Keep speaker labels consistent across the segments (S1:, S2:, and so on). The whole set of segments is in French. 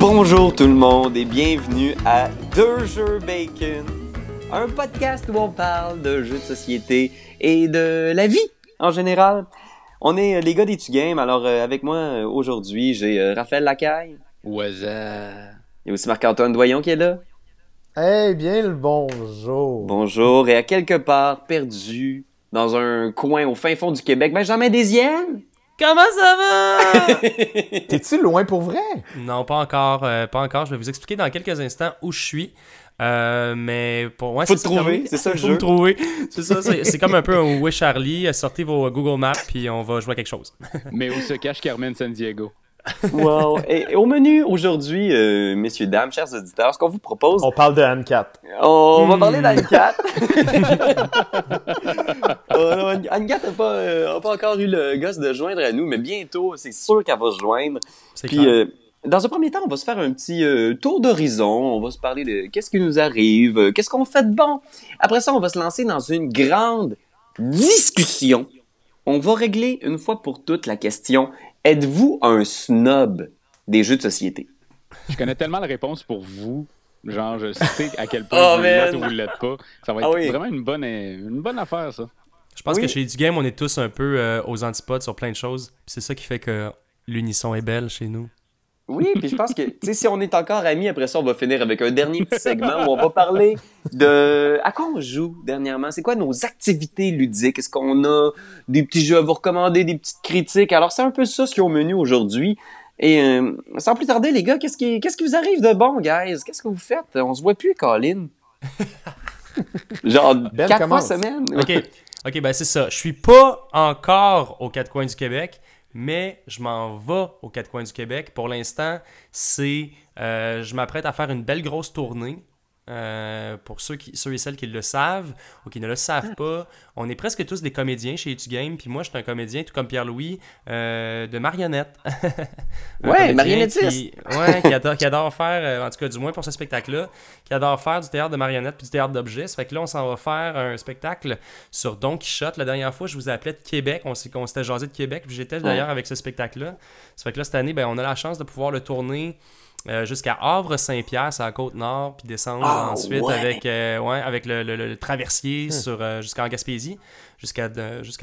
S1: Bonjour tout le monde et bienvenue à Deux Jeux Bacon, un podcast où on parle de jeux de société et de la vie en général. On est les gars des Tu-Games, alors avec moi aujourd'hui j'ai Raphaël Lacaille.
S2: What's up?
S1: Il y a aussi Marc-Antoine Doyon qui est là.
S3: Eh bien le bonjour.
S1: Bonjour, et à quelque part perdu dans un coin au fin fond du Québec, Benjamin Desiel.
S2: Comment ça va?
S3: T'es-tu loin pour vrai?
S2: Non, pas encore, pas encore. Je vais vous expliquer dans quelques instants où je suis. Mais pour moi,
S1: Faut te trouver, c'est ça le
S2: Faut
S1: jeu.
S2: me trouver. C'est ça, c'est comme un peu un Où est Charlie. Sortez vos Google Maps puis on va jouer à quelque chose.
S4: Mais où se cache Carmen Sandiego?
S1: Wow. Et au menu aujourd'hui, messieurs, dames, chers auditeurs, ce qu'on vous propose...
S3: On parle de Anne-4.
S1: On va parler d'Anne-4. Anne-4 n'a pas encore eu le gosse de joindre à nous, mais bientôt, c'est sûr qu'elle va se joindre.
S2: C'est
S1: Puis,
S2: clair.
S1: dans un premier temps, on va se faire un petit tour d'horizon. On va se parler de qu'est-ce qui nous arrive, qu'est-ce qu'on fait de bon. Après ça, on va se lancer dans une grande discussion. On va régler une fois pour toutes la question: êtes-vous un snob des jeux de société?
S4: Je connais tellement la réponse pour vous. Genre, je sais à quel point vous l'êtes ou vous l'êtes pas. Ça va être vraiment une bonne affaire, ça.
S2: Je pense
S1: oui.
S2: que chez Du Game, on est tous un peu aux antipodes sur plein de choses. Puis c'est ça qui fait que l'unisson est belle chez nous.
S1: Oui, puis je pense que, tu sais, si on est encore amis, après ça, on va finir avec un dernier petit segment où on va parler de à quoi on joue dernièrement. C'est quoi nos activités ludiques? Est-ce qu'on a des petits jeux à vous recommander, des petites critiques? Alors, c'est un peu ça ce qu'il y a au menu aujourd'hui. Et sans plus tarder, les gars, qu'est-ce qui vous arrive de bon, guys? Qu'est-ce que vous faites? On se voit plus, Colin. Genre,
S3: Ben,
S1: 4 fois
S3: commence.
S1: semaine.
S2: OK, ben c'est ça. Je suis pas encore aux quatre coins du Québec, mais je m'en vais aux quatre coins du Québec. Pour l'instant, je m'apprête à faire une belle grosse tournée. Pour ceux et celles qui le savent ou qui ne le savent pas, on est presque tous des comédiens chez Tu-Game, puis moi je suis un comédien tout comme Pierre-Louis de marionnettes.
S1: Ouais, marionnettiste.
S2: Qui adore faire, en tout cas du moins pour ce spectacle-là, qui adore faire du théâtre de marionnettes puis du théâtre d'objets. Ça fait que là on s'en va faire un spectacle sur Don Quichotte. La dernière fois je vous appelais de Québec, on s'était jasé de Québec, puis j'étais d'ailleurs avec ce spectacle-là. Ça fait que là cette année, on a la chance de pouvoir le tourner jusqu'à Havre-Saint-Pierre, c'est à la Côte-Nord, puis descendre ensuite avec le traversier jusqu'en Gaspésie, jusqu'à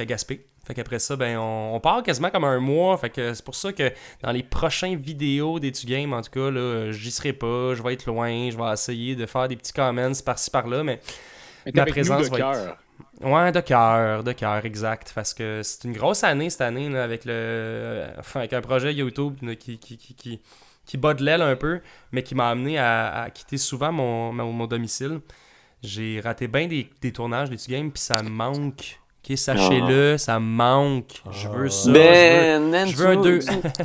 S2: Gaspé. Fait qu'après ça, on part quasiment comme un mois. Fait que c'est pour ça que dans les prochaines vidéos des Tu-Games, en tout cas, là, j'y serai pas, je vais être loin, je vais essayer de faire des petits comments par-ci par-là, mais ma présence va être... Ouais, de cœur, exact. Parce que c'est une grosse année cette année, là, avec un projet YouTube là, qui bat de l'aile un peu, mais qui m'a amené à quitter souvent mon domicile. J'ai raté bien des tournages des Tu-Games, puis ça me manque. Ok, sachez-le, ça me manque. Je veux ça. Je veux un deux...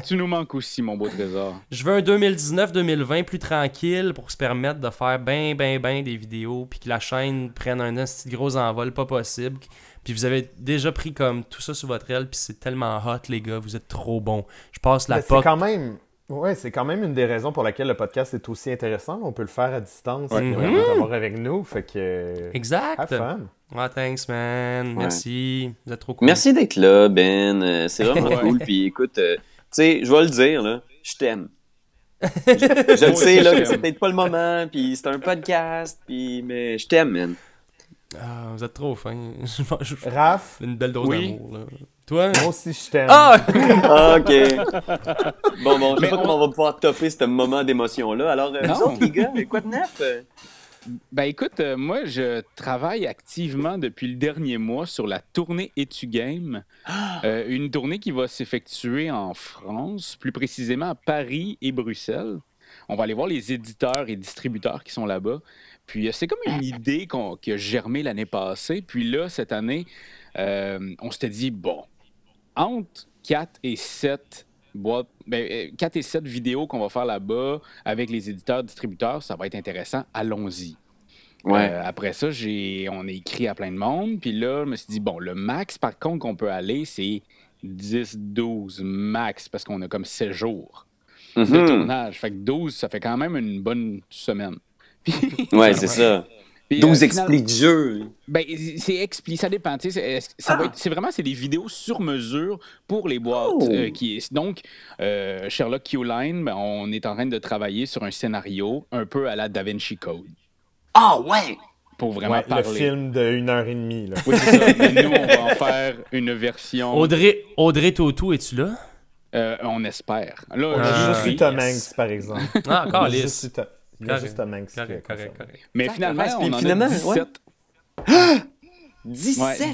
S4: Tu nous manques aussi, mon beau trésor.
S2: Je veux un 2019-2020 plus tranquille pour se permettre de faire ben des vidéos, puis que la chaîne prenne un petit gros envol, pas possible. Puis vous avez déjà pris comme tout ça sur votre aile, puis c'est tellement hot, les gars, vous êtes trop bons. Je passe la POC.
S3: C'est quand même une des raisons pour laquelle le podcast est aussi intéressant. On peut le faire à distance,
S4: Ouais.
S3: d'avoir avec nous, fait que...
S2: Exact.
S3: Have fun.
S2: Ouais, thanks, man.
S1: Ouais.
S2: Merci. Vous êtes trop cool.
S1: Merci d'être là, Ben. C'est vraiment cool. Puis écoute, tu sais, je vais le dire, là, je t'aime. Je le sais, là, que c'est peut-être pas le moment, puis c'est un podcast, mais je t'aime, man.
S2: Ah, vous êtes trop fin.
S3: Raph,
S2: Une belle dose
S4: Oui.
S2: d'amour, là. Toi?
S3: moi aussi je t'aime.
S2: Ah!
S1: Ah, OK. Bon, je sais pas comment on va pouvoir topper ce moment d'émotion-là. Alors, vous
S4: Non.
S1: autres, les gars, quoi de neuf?
S4: Ben écoute, moi, je travaille activement depuis le dernier mois sur la tournée Tu-Game. Une tournée qui va s'effectuer en France, plus précisément à Paris et Bruxelles. On va aller voir les éditeurs et distributeurs qui sont là-bas. Puis c'est comme une idée qui a germé l'année passée. Puis là, cette année, on s'était dit, bon, entre 4 et 7 4 et 7 vidéos qu'on va faire là-bas avec les éditeurs, distributeurs, ça va être intéressant, allons-y.
S1: Ouais.
S4: Après ça, on a écrit à plein de monde, puis là, je me suis dit, bon, le max, par contre, qu'on peut aller, c'est 10-12 max, parce qu'on a comme 7 jours de tournage. Fait que 12, ça fait quand même une bonne semaine.
S1: Ouais, c'est ça.
S4: Puis,
S1: 12 explique-jeux.
S4: Ben, ça dépend. Tu sais, c'est vraiment des vidéos sur mesure pour les boîtes. Donc, Sherlock Q-Line, ben, on est en train de travailler sur un scénario un peu à la Da Vinci Code.
S1: Ah ouais!
S4: Pour vraiment parler.
S3: Le film de 1h30. Là.
S4: Oui, c'est ça. Mais nous, on va en faire une version...
S2: Audrey Tautou, es-tu là?
S4: On espère. Là,
S3: juste eu Tom Hanks, par exemple.
S2: Ah, encore
S3: Il y a
S2: lisse.
S3: juste Tom Hanks.
S2: Correct.
S4: Mais finalement, on en
S1: finalement,
S4: a 17.
S1: Ouais. 17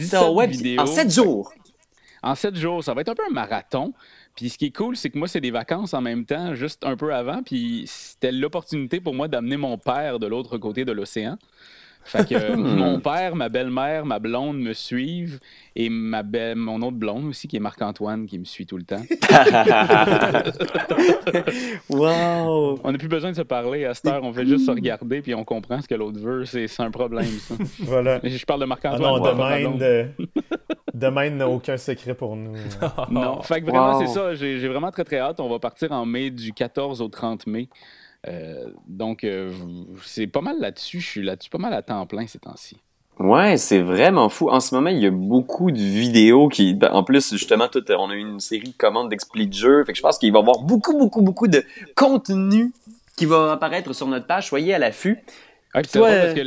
S4: vidéos.
S1: En 7 jours.
S4: En 7 jours, ça va être un peu un marathon. Puis ce qui est cool, c'est que moi, c'est des vacances en même temps, juste un peu avant. Puis c'était l'opportunité pour moi d'amener mon père de l'autre côté de l'océan. Fait que mon père, ma belle-mère, ma blonde me suivent et mon autre blonde aussi, qui est Marc-Antoine, qui me suit tout le temps.
S1: Wow!
S4: On n'a plus besoin de se parler à cette heure, on fait juste se regarder puis on comprend ce que l'autre veut. C'est un problème, ça.
S3: Voilà.
S4: Je parle de Marc-Antoine.
S3: Demain n'a aucun secret pour nous.
S4: Non, fait que vraiment, c'est ça. J'ai vraiment très, très hâte. On va partir en mai, du 14 au 30 mai. Donc, c'est pas mal là-dessus. Je suis là-dessus pas mal à temps plein ces temps-ci.
S1: Ouais, c'est vraiment fou. En ce moment, il y a beaucoup de vidéos qui... En plus, justement, on a eu une série de commandes d'expli de jeux. Fait que je pense qu'il va y avoir beaucoup de contenu qui va apparaître sur notre page. Soyez à l'affût.
S4: Ouais, c'est drôle parce que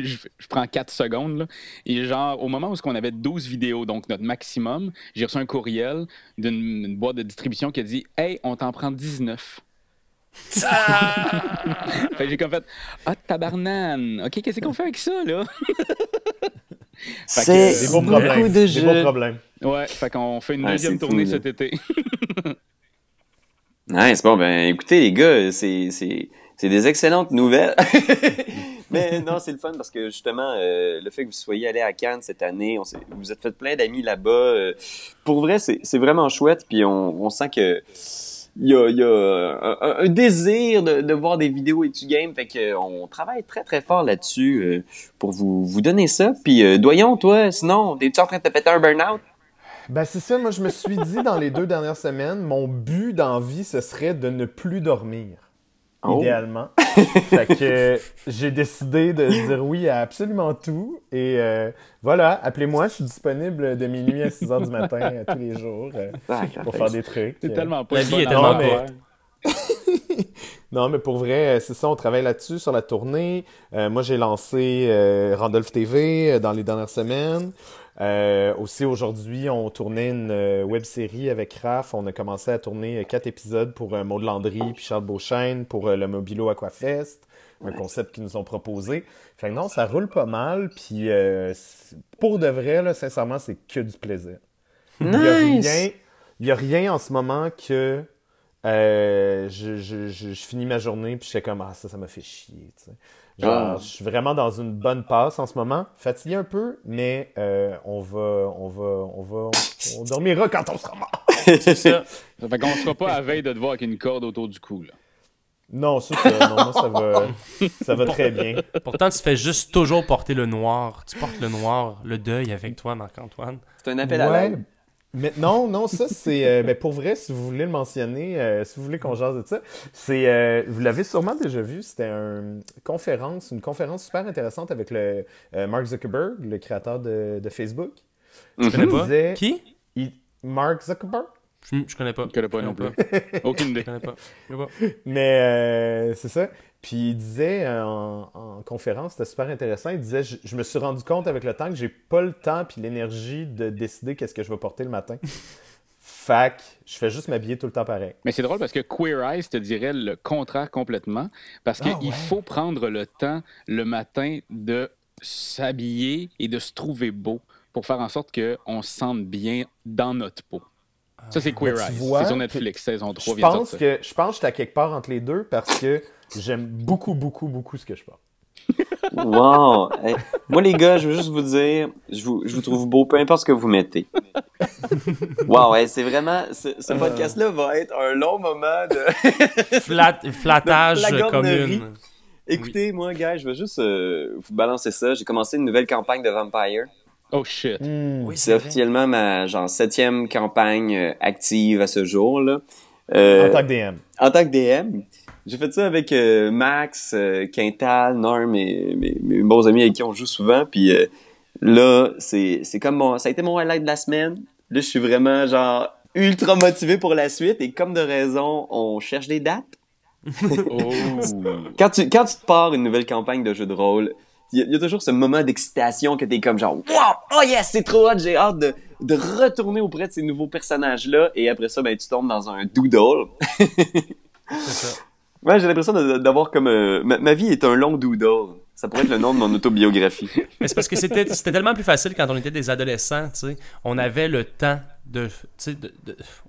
S4: je prends 4 secondes. Là, et genre, au moment où on avait 12 vidéos, donc notre maximum, j'ai reçu un courriel d'une boîte de distribution qui a dit « Hey, on t'en prend 19 ». Fait que j'ai comme fait tabarnane, ok, qu'est-ce qu'on fait avec ça là?
S1: C'est
S3: des beaux problèmes. Des beaux problèmes.
S4: Ouais, fait qu'on fait une deuxième tournée cet été.
S1: Ouais, c'est bon, ben écoutez les gars, c'est des excellentes nouvelles. Mais non, c'est le fun parce que justement, le fait que vous soyez allé à Cannes cette année, vous êtes fait plein d'amis là-bas. Pour vrai, c'est vraiment chouette, puis on sent que il y a un désir de voir des vidéos EtuGame, fait que on travaille très très fort là-dessus pour vous donner ça. Puis Doyon, toi, sinon, t'es-tu en train de te péter un burn-out?
S3: Ben c'est ça, moi je me suis dit dans les 2 dernières semaines, mon but dans vie, ce serait de ne plus dormir. Idéalement. Fait que j'ai décidé de dire oui à absolument tout. Et voilà, appelez-moi, je suis disponible de minuit à 6 heures du matin tous les jours pour faire des trucs.
S4: C'est tellement pas
S2: la vie est tellement
S3: Non, mais pour vrai, c'est ça, on travaille là-dessus, sur la tournée. Moi, j'ai lancé Randolph TV dans les dernières semaines. Aussi, aujourd'hui, on tournait une web-série avec Raph. On a commencé à tourner 4 épisodes pour Maud Landry puis Charles Beauchesne pour le Mobilo Aquafest, un concept qu'ils nous ont proposé. Fait que non, ça roule pas mal. Puis pour de vrai, là, sincèrement, c'est que du plaisir.
S1: Nice!
S3: Il y a rien en ce moment que je finis ma journée puis je suis comme ça m'a fait chier, tu sais. Genre, je suis vraiment dans une bonne passe en ce moment, fatigué un peu, mais on dormira quand on sera mort.
S4: C'est ça. Ça fait qu'on sera pas à veille de te voir avec une corde autour du cou, là.
S3: Non, c'est ça. Non, moi, ça va très bien.
S2: Pourtant, tu fais juste toujours porter le noir. Tu portes le noir, le deuil avec toi, Marc-Antoine.
S1: C'est un appel à l'aide.
S3: Mais non, ça c'est mais pour vrai, si vous voulez le mentionner, si vous voulez qu'on jase de ça, c'est vous l'avez sûrement déjà vu, c'était une conférence super intéressante avec le Mark Zuckerberg, le créateur de Facebook.
S2: Je connais pas. Qui?
S3: Mark Zuckerberg?
S2: Je connais pas.
S4: Je connais pas non plus. Aucune idée.
S2: Je connais pas.
S3: Mais c'est ça. Puis il disait en conférence, c'était super intéressant, il disait je me suis rendu compte avec le temps que j'ai pas le temps puis l'énergie de décider qu'est-ce que je vais porter le matin. Fait que je fais juste m'habiller tout le temps pareil.
S4: Mais c'est drôle parce que Queer Eyes te dirait le contraire complètement. Parce qu'il faut prendre le temps le matin de s'habiller et de se trouver beau pour faire en sorte qu'on se sente bien dans notre peau. Ça, c'est Queer Eyes. C'est sur Netflix, saison 3 vient de sortir.
S3: Je pense que j'étais à quelque part entre les deux parce que j'aime beaucoup ce que je porte.
S1: Wow! Hey, moi, les gars, je veux juste vous dire, je vous trouve beau, peu importe ce que vous mettez. Wow, hey, c'est vraiment... Ce podcast-là va être un long moment de...
S2: Flattage commune.
S1: Écoutez, moi, gars, je vais juste vous balancer ça. J'ai commencé une nouvelle campagne de Vampire.
S4: Oh shit!
S1: Oui, c'est officiellement ma 7e campagne active à ce jour, là.
S3: En tant que DM.
S1: En tant que DM. J'ai fait ça avec Max, Quintal, Norm et mes bons amis avec qui on joue souvent. Puis là, c'est comme ça a été mon highlight de la semaine. Là, je suis vraiment genre ultra motivé pour la suite et comme de raison, on cherche des dates.
S4: Oh.
S1: Quand tu te pars une nouvelle campagne de jeu de rôle, il y a toujours ce moment d'excitation que t'es comme genre wow, oh yes, c'est trop hot, j'ai hâte de retourner auprès de ces nouveaux personnages-là. Et après ça, ben tu tombes dans un doodle.
S2: C'est ça.
S1: Ouais, j'ai l'impression d'avoir comme ma vie est un long doodle. Ça pourrait être le nom de mon autobiographie.
S2: Mais c'est parce que c'était tellement plus facile quand on était des adolescents, tu sais. On avait le temps tu sais,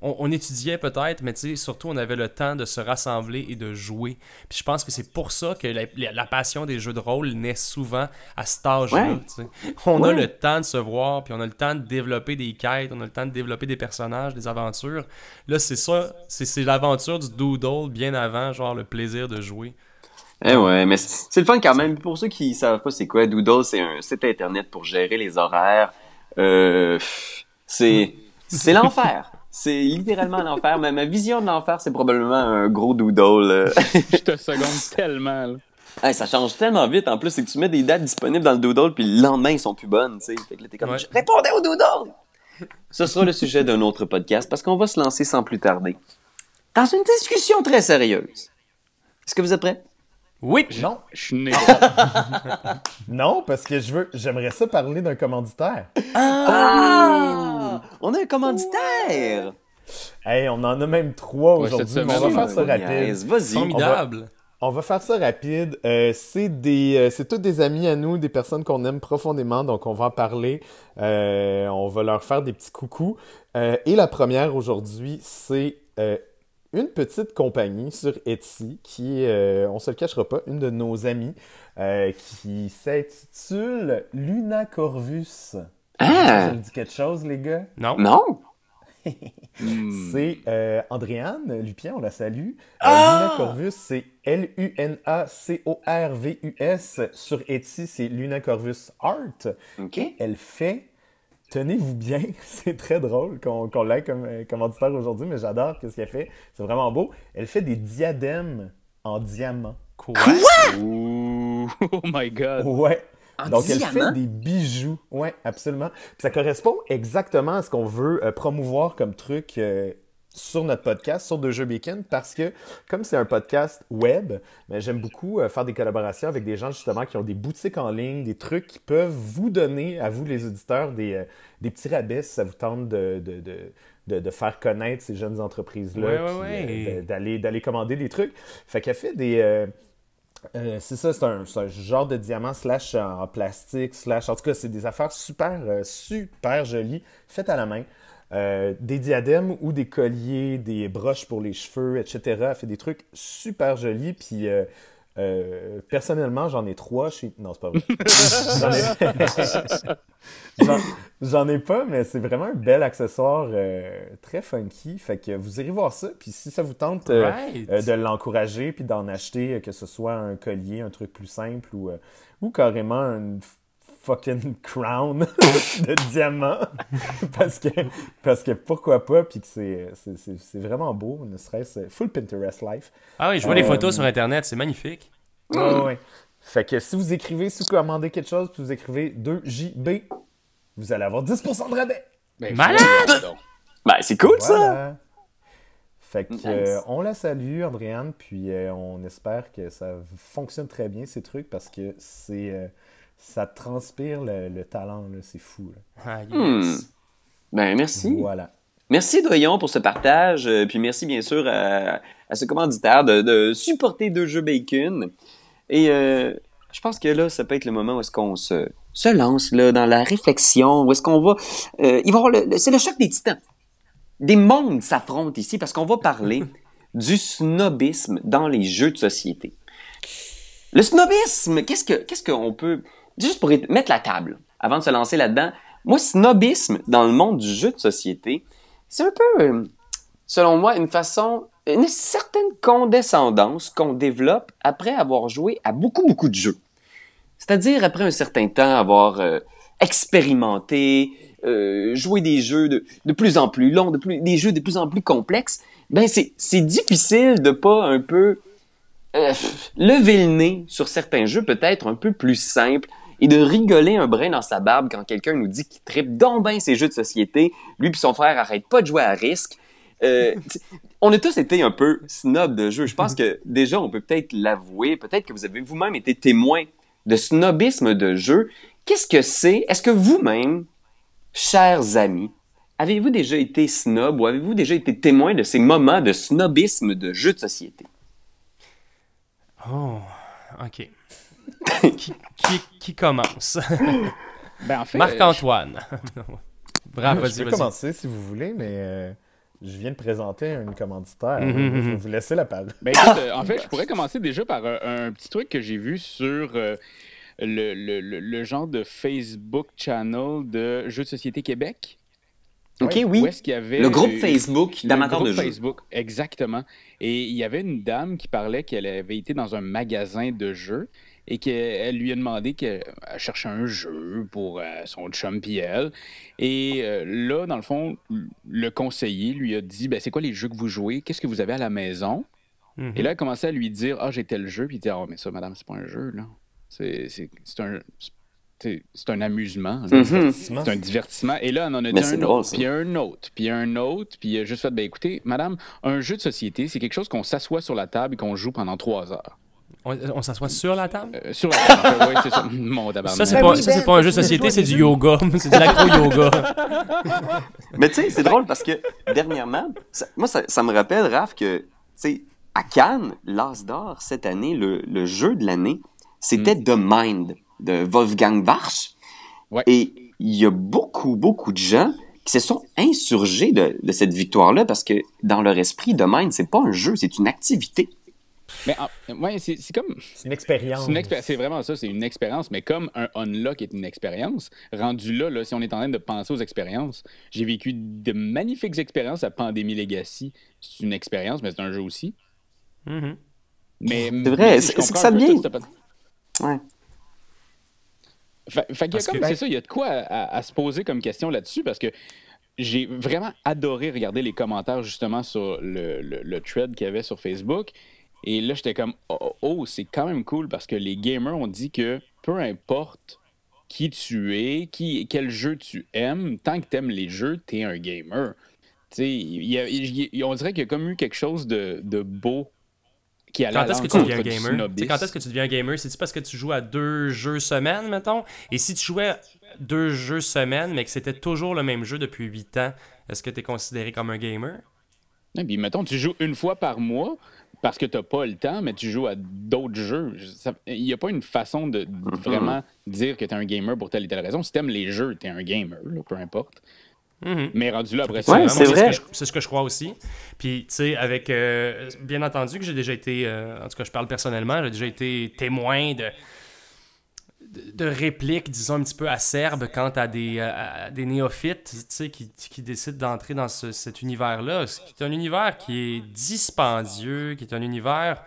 S2: on étudiait peut-être, mais tu sais, surtout on avait le temps de se rassembler et de jouer. Puis je pense que c'est pour ça que la passion des jeux de rôle naît souvent à cet âge-là,
S1: Ouais.
S2: tu sais. On a le temps de se voir, puis on a le temps de développer des quêtes, on a le temps de développer des personnages, des aventures. Là, c'est ça, c'est l'aventure du doodle bien avant, genre le plaisir de jouer.
S1: Eh ouais, mais c'est le fun quand même. Pour ceux qui savent pas c'est quoi, Doodle, c'est un site internet pour gérer les horaires. C'est l'enfer. C'est littéralement l'enfer. Ma vision de l'enfer, c'est probablement un gros doodle.
S4: Je te seconde tellement, là.
S1: Hey, ça change tellement vite. En plus, c'est que tu mets des dates disponibles dans le doodle, puis le lendemain, ils sont plus bonnes, tu sais. Fait que là, t'es comme,
S2: Ouais.
S1: répondez au doodle! Ce sera le sujet d'un autre podcast, parce qu'on va se lancer sans plus tarder dans une discussion très sérieuse. Est-ce que vous êtes prêts?
S2: Oui!
S3: Non,
S4: Je suis né.
S3: non, parce que j'aimerais ça parler d'un commanditaire.
S1: Ah! On a un commanditaire!
S3: Hey, on en a même 3
S4: Ouais,
S3: aujourd'hui,
S4: cette
S3: mais on va
S4: semaine,
S3: faire ça rapide.
S1: Yes, vas-y.
S2: Formidable!
S3: On va faire ça rapide. C'est tous des amis à nous, des personnes qu'on aime profondément, donc on va en parler. On va leur faire des petits coucous. Et la première aujourd'hui, c'est une petite compagnie sur Etsy qui est, on se le cachera pas, une de nos amies qui s'intitule Luna Corvus.
S1: Ah!
S3: Ça vous dit quelque chose, les gars?
S2: Non?
S1: Non?
S3: C'est Andréane Lupien, on la salue.
S1: Ah!
S3: Luna Corvus, c'est Lunacorvus. Sur Etsy, c'est Luna Corvus Art.
S1: OK.
S3: Elle fait, tenez-vous bien, c'est très drôle qu'on l'ait comme commanditaire aujourd'hui, mais j'adore ce qu'elle fait. C'est vraiment beau. Elle fait des diadèmes en diamant.
S2: Quoi?
S4: Ouh, oh my God.
S3: Ouais.
S1: En
S3: Donc, elle
S1: diamant?
S3: fait des bijoux. Ouais, absolument. Puis ça correspond exactement à ce qu'on veut promouvoir comme truc sur notre podcast, sur Deux Jeux Bacon, parce que comme c'est un podcast web, ben, j'aime beaucoup faire des collaborations avec des gens justement qui ont des boutiques en ligne, des trucs qui peuvent vous donner, à vous les auditeurs, des petits rabais si ça vous tente de faire connaître ces jeunes entreprises-là,
S2: Ouais,
S3: puis,
S2: ouais.
S3: d'aller commander des trucs. Fait qu'elle fait des... c'est ça, c'est un genre de diamant slash en plastique, slash... En tout cas, c'est des affaires super jolies, faites à la main. Des diadèmes ou des colliers, des broches pour les cheveux, etc. Elle fait des trucs super jolis, puis personnellement, j'en ai 3 chez... Non, c'est pas vrai. J'en ai pas, mais c'est vraiment un bel accessoire très funky. Fait que vous irez voir ça. Puis si ça vous tente
S2: Right.
S3: de l'encourager puis d'en acheter, que ce soit un collier, un truc plus simple ou carrément une fucking crown de diamant. parce que pourquoi pas, puis que c'est vraiment beau, ne serait-ce full Pinterest life.
S2: Ah oui, je vois les photos sur Internet, c'est magnifique.
S3: Ouais. Fait que si vous commandez quelque chose, puis vous écrivez 2JB, vous allez avoir 10% de rabais.
S4: Ben,
S2: Malade!
S4: voyons donc.
S1: Ben, c'est cool, ça!
S3: Voilà. Fait que
S1: Nice.
S3: on la salue, Andréane, puis on espère que ça fonctionne très bien, ces trucs, parce que ça transpire le talent, là, c'est fou. Là.
S2: Ah,
S1: Hmm.
S2: yes.
S1: Ben, merci.
S3: Voilà.
S1: Merci, Doyon, pour ce partage. Puis merci, bien sûr, à ce commanditaire de supporter Deux Jeux Bacon. Et je pense que là, ça peut être le moment où est-ce qu'on se lance là, dans la réflexion, où est-ce qu'on va... il va y avoir c'est le choc des titans. Des mondes s'affrontent ici parce qu'on va parler du snobisme dans les jeux de société. Le snobisme, qu'est-ce qu'on peut... Juste pour mettre la table, avant de se lancer là-dedans, moi, snobisme dans le monde du jeu de société, c'est un peu, selon moi, une certaine condescendance qu'on développe après avoir joué à beaucoup de jeux. C'est-à-dire après un certain temps avoir expérimenté, joué des jeux de plus en plus longs, des jeux de plus en plus complexes. Ben c'est difficile de pas un peu lever le nez sur certains jeux peut-être un peu plus simples et de rigoler un brin dans sa barbe quand quelqu'un nous dit qu'il trippe donc bien ses jeux de société. Lui puis son frère arrêtent pas de jouer à risque. On a tous été un peu snob de jeu. Je pense que déjà, on peut peut-être l'avouer. Peut-être que vous avez vous-même été témoin de snobisme de jeu. Qu'est-ce que c'est? Est-ce que vous-même, chers amis, avez-vous déjà été snob ou avez-vous déjà été témoin de ces moments de snobisme de jeux de société?
S2: Oh, OK. qui commence?
S4: Ben, en fait,
S2: Marc-Antoine. Bravo,
S3: Je peux
S2: vas-y.
S3: commencer si vous voulez, mais je viens de présenter une commanditaire.
S2: Mhm,
S3: Je vais
S2: mhm.
S3: vous laisser la parole.
S4: ben, écoute, en fait, je pourrais commencer déjà par un petit truc que j'ai vu sur le genre de Facebook channel de Jeux de société Québec.
S1: OK,
S3: Ouais.
S1: oui.
S4: Où est-ce qu'il y avait
S1: Le groupe Facebook
S4: le
S1: d'amateurs
S4: groupe
S1: de jeux.
S4: Facebook, exactement. Et il y avait une dame qui parlait qu'elle avait été dans un magasin de jeux et qu'elle lui a demandé qu'elle cherchait un jeu pour son chum pis elle. Et là, dans le fond, le conseiller lui a dit ben, c'est quoi les jeux que vous jouez? Qu'est-ce que vous avez à la maison?
S2: Mhm.
S4: Et là, elle commençait à lui dire ah, j'ai tel jeu. Puis il dit ah, mais ça, madame, c'est pas un jeu, là. C'est un amusement, là.
S1: Mhm.
S4: C'est un divertissement. Et là, on en a
S1: Mais
S4: dit
S1: c'est
S4: un
S1: drôle,
S4: autre,
S1: ça.
S4: puis un autre, puis un autre, puis il a juste fait, ben écoutez, madame, un jeu de société, c'est quelque chose qu'on s'assoit sur la table et qu'on joue pendant 3 heures.
S2: On s'assoit sur la table?
S4: Sur la table, en fait, oui, c'est ça. Mon tabarnak.
S2: Ça, c'est
S1: Ben
S2: pas,
S1: oui,
S2: ça, c'est
S1: Ben,
S2: pas un jeu de
S1: c'est
S2: société,
S1: toi,
S2: c'est
S1: les
S2: du
S1: jeux.
S2: yoga. C'est de l'acro-yoga.
S1: Mais tu sais, c'est drôle parce que dernièrement, ça me rappelle, Raph, que tu sais, à Cannes, l'As d'or, cette année, le jeu de l'année, c'était The Mind de Wolfgang Warsch.
S4: Ouais.
S1: Et il y a beaucoup, beaucoup de gens qui se sont insurgés de cette victoire-là parce que dans leur esprit, The Mind, c'est pas un jeu, c'est une activité.
S4: Mais ouais, c'est comme.
S3: C'est une expérience.
S4: C'est vraiment ça, c'est une expérience, mais comme un unlock est une expérience, rendu là, si on est en train de penser aux expériences, j'ai vécu de magnifiques expériences à Pandémie Legacy. C'est une expérience, mais c'est un jeu aussi.
S2: Mhm.
S4: Mais
S1: C'est vrai,
S4: je
S1: c'est
S4: comprends
S1: que ça
S4: un peu
S1: devient-
S4: tout ce-
S1: Ouais.
S4: Fait qu'il y a
S2: Parce
S4: comme,
S2: que-
S4: c'est ça, il y a de quoi à se poser comme question là-dessus parce que j'ai vraiment adoré regarder les commentaires justement sur le thread qu'il y avait sur Facebook. Et là, j'étais comme, c'est quand même cool parce que les gamers ont dit que peu importe qui tu es, quel jeu tu aimes, tant que tu aimes les jeux, tu es un gamer. Tu sais, on dirait qu'il y a comme eu quelque chose de beau qui allait
S2: Quand
S4: à
S2: est-ce que tu
S4: l'encontre
S2: deviens
S4: du
S2: gamer? Tu sais,
S4: snobisme.
S2: quand est-ce que tu deviens gamer? C'est-tu parce que tu joues à 2 jeux semaine, mettons? Et si tu jouais 2 jeux semaine, mais que c'était toujours le même jeu depuis 8 ans, est-ce que tu es considéré comme un gamer?
S4: Et puis, mettons, tu joues une fois par mois parce que tu n'as pas le temps, mais tu joues à d'autres jeux. Il n'y a pas une façon de vraiment dire que tu es un gamer pour telle et telle raison. Si tu aimes les jeux, tu es un gamer, là, peu importe.
S2: Mhm.
S4: Mais rendu là, après ça,
S1: Ouais,
S2: Moi,
S1: c'est vrai.
S2: C'est ce que je crois aussi. Puis, tu sais, avec. Bien entendu que j'ai déjà été. En tout cas, je parle personnellement, j'ai déjà été témoin de répliques, disons, un petit peu acerbes quant à des néophytes, tu sais, qui décident d'entrer dans cet univers-là. C'est un univers qui est dispendieux, qui est un univers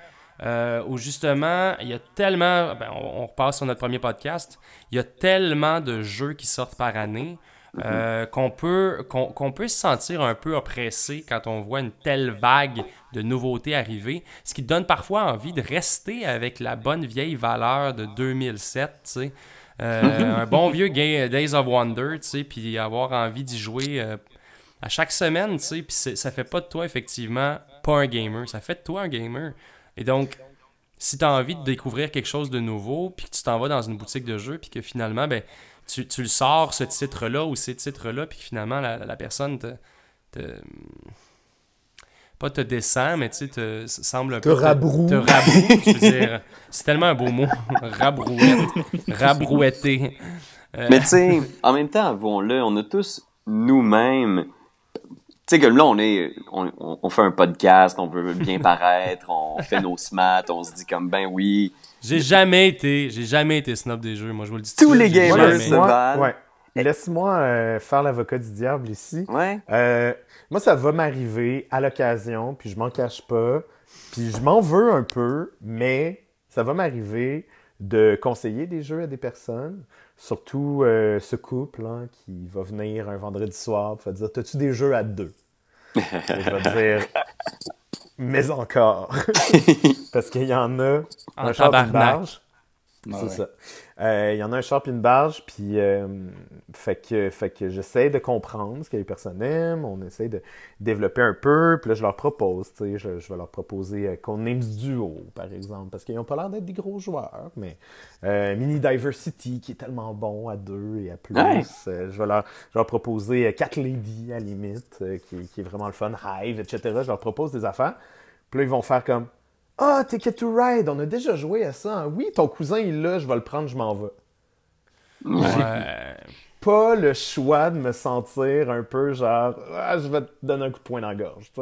S2: où, justement, il y a tellement... Ben, on repasse sur notre premier podcast. Il y a tellement de jeux qui sortent par année qu'on peut se sentir un peu oppressé quand on voit une telle vague de nouveautés arriver, ce qui te donne parfois envie de rester avec la bonne vieille valeur de 2007, tu sais. Un bon vieux Days of Wonder, tu sais, puis avoir envie d'y jouer à chaque semaine, tu sais, puis ça fait pas de toi, effectivement, pas un gamer, ça fait de toi un gamer. Et donc, si tu as envie de découvrir quelque chose de nouveau, puis que tu t'en vas dans une boutique de jeux, puis que finalement, ben, tu le sors, ce titre-là ou ces titres-là, puis que finalement, la personne pas te descend, mais tu sais, semble un peu...
S3: rabroue.
S2: Te rabroue, je veux dire. C'est tellement un beau mot. Rabrouette. Rabrouetter.
S1: Mais tu sais, en même temps, avouons-le, on a tous nous-mêmes... Tu sais, comme là, on fait un podcast, on veut bien paraître, on fait nos smats, on se dit comme, ben oui...
S2: J'ai jamais été snob des jeux, moi je vous le dis.
S1: Tous
S2: tout de
S1: les
S2: suite, j'ai
S1: gamers
S2: jamais-
S1: se valent.
S3: Ouais. Laisse-moi faire l'avocat du diable ici.
S1: Ouais.
S3: Moi, ça va m'arriver à l'occasion, puis je m'en cache pas, puis je m'en veux un peu, mais ça va m'arriver de conseiller des jeux à des personnes, surtout ce couple hein, qui va venir un vendredi soir et va dire « T'as-tu des jeux à 2? » Et je vais dire Mais encore. Parce qu'il y en a
S2: En
S3: un char puis une
S2: tabarnak.
S3: barge.
S4: Ah
S3: C'est
S4: ouais.
S3: ça. Il y en a un char puis une barge, puis fait que j'essaie de comprendre ce que les personnes aiment, on essaie de développer un peu, puis là je leur propose, tu sais, je vais leur proposer Codenames Duo, par exemple, parce qu'ils n'ont pas l'air d'être des gros joueurs, mais Mini Diversity, qui est tellement bon à 2 et à plus,
S1: Ouais.
S3: je vais leur proposer Cat Lady, à la limite, qui est vraiment le fun, Hive, etc. Je leur propose des affaires, puis là ils vont faire comme ah, Ticket to Ride, on a déjà joué à ça. Oui, ton cousin, il l'a, je vais le prendre, je m'en vais.
S2: Ouais.
S3: Pas le choix de me sentir un peu genre, ah, je vais te donner un coup de poing dans la gorge. Tu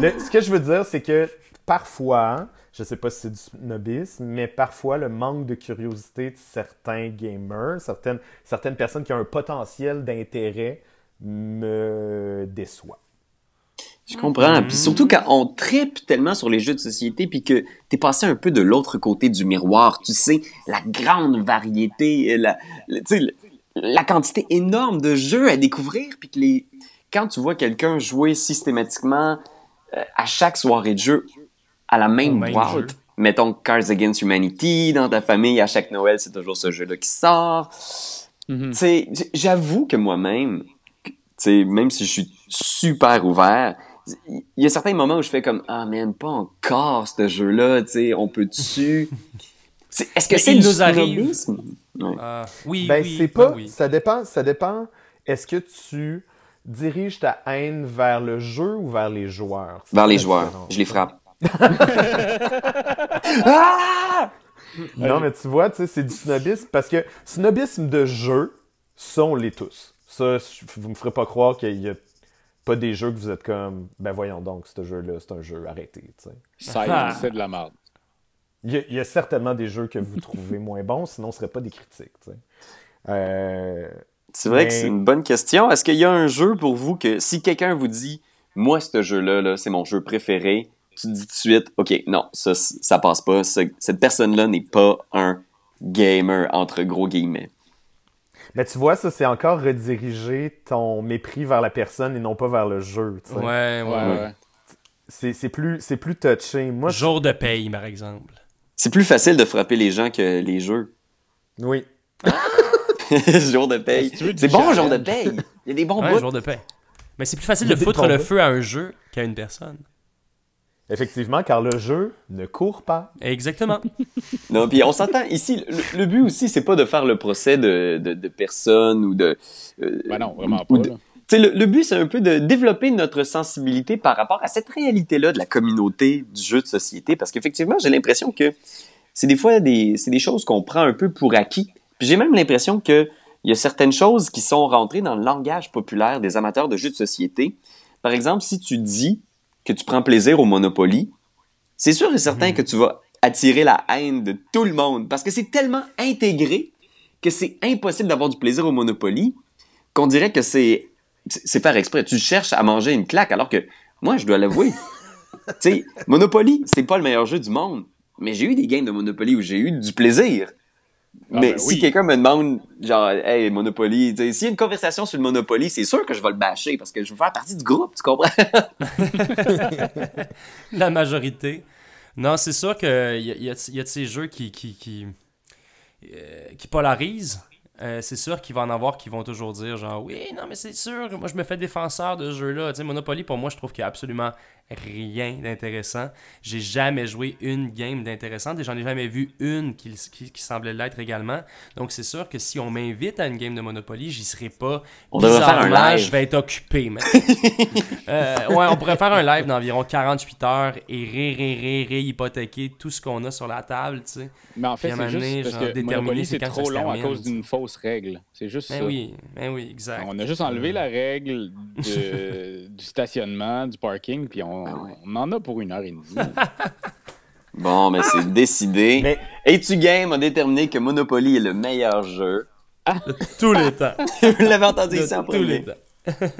S3: sais. Ce que je veux dire, c'est que parfois, je sais pas si c'est du snobisme, mais parfois le manque de curiosité de certains gamers, certaines personnes qui ont un potentiel d'intérêt me déçoit.
S1: Je comprends. Puis surtout quand on tripe tellement sur les jeux de société, puis que t'es passé un peu de l'autre côté du miroir, tu sais, la grande variété, tu sais, la quantité énorme de jeux à découvrir, puis que quand tu vois quelqu'un jouer systématiquement à chaque soirée de jeu à la
S2: Au
S1: même
S2: même
S1: boîte,
S2: jeu.
S1: mettons Cards Against Humanity, dans ta famille, à chaque Noël, c'est toujours ce jeu-là qui sort.
S4: Mhm.
S1: Tu sais, j'avoue que moi-même, tu sais, même si je suis super ouvert, il y a certains moments où je fais comme ah man, pas encore ce jeu-là, tu sais, on peut-tu est-ce que
S2: Mais
S1: c'est
S2: il
S1: du
S2: nous arrive.
S1: snobisme? Ouais.
S2: Oui,
S3: Ben,
S2: oui,
S3: c'est
S2: ben
S3: pas.
S2: oui.
S3: Ça dépend. Est-ce que tu diriges ta haine vers le jeu ou vers les joueurs? C'est
S1: Vers
S3: ça
S1: les
S3: la
S1: joueurs,
S3: différence.
S1: je les frappe. Ah!
S3: Non, mais tu vois, tu sais, c'est du snobisme parce que snobisme de jeu, ça, on l'est tous. Ça, vous me ferez pas croire qu'il y a pas des jeux que vous êtes comme, ben voyons donc, ce jeu-là, c'est un jeu, arrêtez, tu sais.
S4: Silent, c'est de la merde.
S3: Il y a certainement des jeux que vous trouvez moins bons, sinon ce serait pas des critiques, tu sais.
S1: C'est vrai que
S3: Mais-
S1: c'est une bonne question. Est-ce qu'il y a un jeu pour vous que si quelqu'un vous dit moi ce jeu-là là, c'est mon jeu préféré, tu te dis tout de suite OK, non, ça passe pas, cette personne-là n'est pas un gamer entre gros guillemets.
S3: Mais tu vois, ça, c'est encore rediriger ton mépris vers la personne et non pas vers le jeu, tu sais.
S2: Ouais, ouais,
S4: Ouais,
S2: ouais.
S4: ouais.
S3: C'est plus touché. Moi,
S2: Jour de paye, par exemple.
S1: C'est plus facile de frapper les gens que les jeux.
S3: oui.
S1: Jour de paye.
S4: Si tu veux du
S1: C'est bon,
S4: challenge.
S1: jour de paye. Il y a des bons
S2: Ouais,
S1: bouts.
S2: jour de paye. Mais c'est plus facile
S3: Il y a
S2: de
S3: des
S2: foutre le
S3: combats.
S2: feu à un jeu qu'à une personne.
S3: Effectivement, car le jeu ne court pas.
S2: Exactement.
S1: Non, puis on s'entend ici. Le but aussi, c'est pas de faire le procès de personnes ou de.
S4: Ben non, vraiment
S1: ou
S4: pas.
S1: de-
S4: là.
S1: Tu sais, le but, c'est un peu de développer notre sensibilité par rapport à cette réalité-là de la communauté du jeu de société. Parce qu'effectivement, j'ai l'impression que c'est des fois c'est des choses qu'on prend un peu pour acquis. Puis j'ai même l'impression que il y a certaines choses qui sont rentrées dans le langage populaire des amateurs de jeux de société. Par exemple, si tu dis que tu prends plaisir au Monopoly, c'est sûr et certain que tu vas attirer la haine de tout le monde. Parce que c'est tellement intégré que c'est impossible d'avoir du plaisir au Monopoly qu'on dirait que c'est faire exprès. Tu cherches à manger une claque, alors que moi, je dois l'avouer. Tu sais, Monopoly, c'est pas le meilleur jeu du monde. Mais j'ai eu des games de Monopoly où j'ai eu du plaisir. Mais
S4: ben
S1: si
S4: oui.
S1: quelqu'un me demande, genre, hey, Monopoly, tu sais, s'il y a une conversation sur le Monopoly, c'est sûr que je vais le bâcher parce que je veux faire partie du groupe, tu comprends?
S2: La majorité. Non, c'est sûr qu'il y a de ces jeux qui polarisent. C'est sûr qu'il va en avoir qui vont toujours dire genre oui, non mais c'est sûr, moi je me fais défenseur de ce jeu-là. Tu sais, Monopoly, pour moi, je trouve qu'il n'y a absolument rien d'intéressant. J'ai jamais joué une game d'intéressante et j'en ai jamais vu une qui semblait l'être également. Donc c'est sûr que si on m'invite à une game de Monopoly, j'y serai pas.
S1: On devrait faire un
S2: Bizarrement,
S1: live.
S2: je vais être occupé maintenant. Ouais, on pourrait faire un live d'environ 48 heures et hypothéquer tout ce qu'on a sur la table, tu sais.
S4: Mais en fait,
S2: Puis à un
S4: c'est
S2: moment donné,
S4: juste
S2: genre,
S4: parce que
S2: déterminer
S4: Monopoly,
S2: c'est
S4: c'est
S2: quand ça
S4: trop
S2: se
S4: long à
S2: termine,
S4: cause d'une fausse règle. C'est juste ça.
S2: Ben oui, exact.
S4: On a juste enlevé la règle du stationnement, du parking, puis on en a pour 1h30.
S1: Bon, mais c'est décidé.
S3: Mais-
S1: Et-tu Game a déterminé que Monopoly est le meilleur jeu.
S2: Tous les temps.
S1: Vous l'avez entendu
S2: De
S1: ici en
S2: tous les
S1: premier.
S2: temps.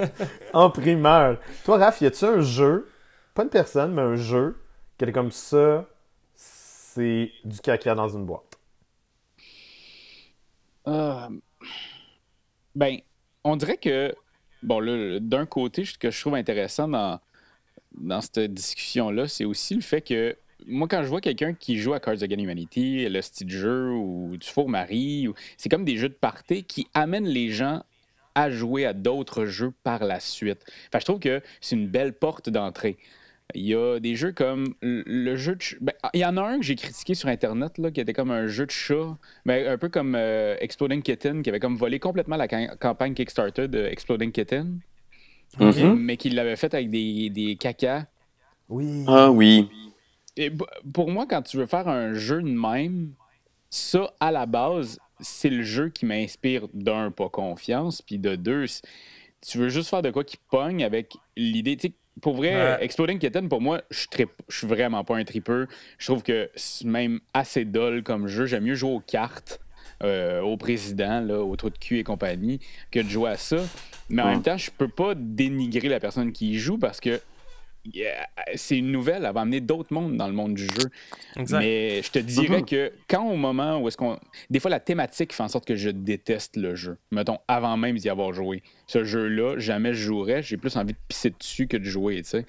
S3: En primeur. Toi, Raph, y a-tu un jeu, pas une personne, mais un jeu, qui est comme ça, c'est du caca dans une boîte?
S4: Ben, on dirait que bon, là, d'un côté, ce que je trouve intéressant dans cette discussion-là, c'est aussi le fait que moi, quand je vois quelqu'un qui joue à Cards Against Humanity, le style jeu ou du Four-Marie, c'est comme des jeux de party qui amènent les gens à jouer à d'autres jeux par la suite. Enfin, je trouve que c'est une belle porte d'entrée. Il y a des jeux comme le jeu de... ben, il y en a un que j'ai critiqué sur Internet, là, qui était comme un jeu de chat, ben, un peu comme Exploding Kitten, qui avait comme volé complètement la campagne Kickstarter de Exploding Kitten, mais qui l'avait fait avec des cacas.
S3: Oui.
S1: Ah oui.
S4: Et pour moi, quand tu veux faire un jeu de même, ça, à la base, c'est le jeu qui m'inspire, d'un, pas confiance, puis de deux, tu veux juste faire de quoi qui pogne avec l'idée. Tu sais, pour vrai,
S2: Ouais.
S4: Exploding Kitten, pour moi, je suis vraiment pas un tripeux. Je trouve que c'est même assez dull comme jeu. J'aime mieux jouer aux cartes, au président, là, au trou de cul et compagnie, que de jouer à ça. Mais en même temps, je peux pas dénigrer la personne qui y joue parce que c'est une nouvelle, elle va amener d'autres mondes dans le monde du jeu.
S2: Exact.
S4: Mais je te dirais que quand au moment où est-ce qu'on... Des fois, la thématique fait en sorte que je déteste le jeu. Mettons, avant même d'y avoir joué. Ce jeu-là, jamais je jouerais. J'ai plus envie de pisser dessus que de jouer, tu sais.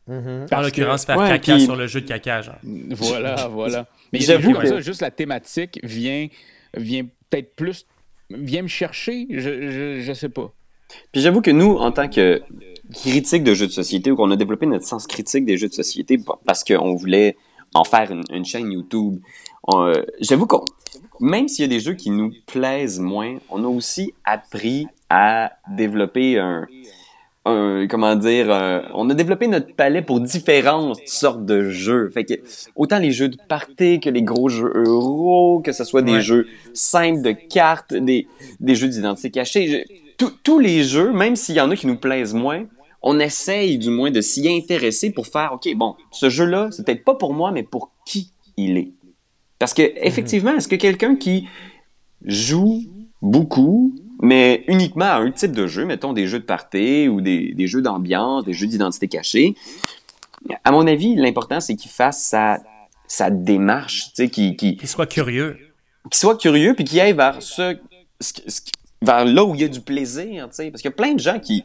S2: En l'occurrence, faire
S1: Ouais,
S2: caca
S1: puis-
S2: sur le jeu de caca, genre.
S4: Voilà. Mais il y a des
S1: J'avoue
S4: jeux comme
S1: que-
S4: ça, juste la thématique vient peut-être plus... vient me chercher, je sais pas.
S1: Puis j'avoue que nous, en tant que critiques de jeux de société, ou qu'on a développé notre sens critique des jeux de société parce qu'on voulait en faire une chaîne YouTube, j'avoue qu'on, même s'il y a des jeux qui nous plaisent moins, on a aussi appris à développer on a développé notre palais pour différentes sortes de jeux. Fait que autant les jeux de party que les gros jeux euro, que ce soit des
S2: Ouais.
S1: jeux simples de cartes, des jeux d'identité cachée, tous les jeux, même s'il y en a qui nous plaisent moins, on essaye du moins de s'y intéresser pour faire, OK, bon, ce jeu-là, c'est peut-être pas pour moi, mais pour qui il est. Parce que, effectivement, est-ce que quelqu'un qui joue beaucoup, mais uniquement à un type de jeu, mettons des jeux de party ou des jeux d'ambiance, des jeux d'identité cachée, à mon avis, l'important, c'est qu'il fasse sa démarche, tu sais,
S2: Qu'il soit curieux.
S1: qu'il soit curieux puis qu'il aille vers vers là où il y a du plaisir, tu sais, parce qu'il y a plein de gens qui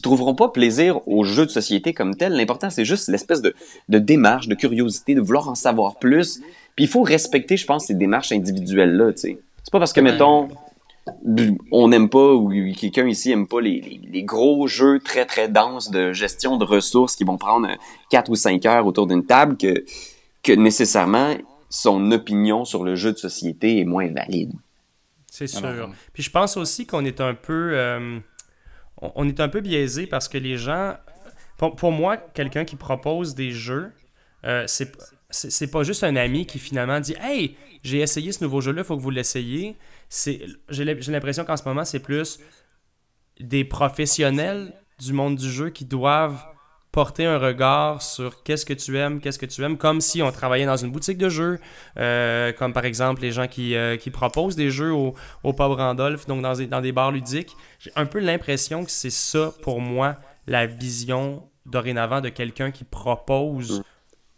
S1: trouveront pas plaisir aux jeux de société comme tel. L'important, c'est juste l'espèce de démarche, de curiosité, de vouloir en savoir plus. Puis il faut respecter, je pense, ces démarches individuelles-là, tu sais. C'est pas parce que, mettons, on n'aime pas ou quelqu'un ici aime pas les gros jeux très, très denses de gestion de ressources qui vont prendre 4 ou 5 heures autour d'une table que nécessairement son opinion sur le jeu de société est moins valide.
S2: C'est sûr.
S4: Alors,
S2: Puis je pense aussi qu'on est un peu... on est un peu biaisé parce que les gens... Pour moi, quelqu'un qui propose des jeux, c'est pas juste un ami qui finalement dit « Hey, j'ai essayé ce nouveau jeu-là, il faut que vous l'essayiez. » J'ai l'impression qu'en ce moment, c'est plus des professionnels du monde du jeu qui doivent porter un regard sur qu'est-ce que tu aimes, comme si on travaillait dans une boutique de jeux, comme par exemple les gens qui proposent des jeux au Pub Randolph, donc dans des bars ludiques. J'ai un peu l'impression que c'est ça, pour moi, la vision dorénavant de quelqu'un qui propose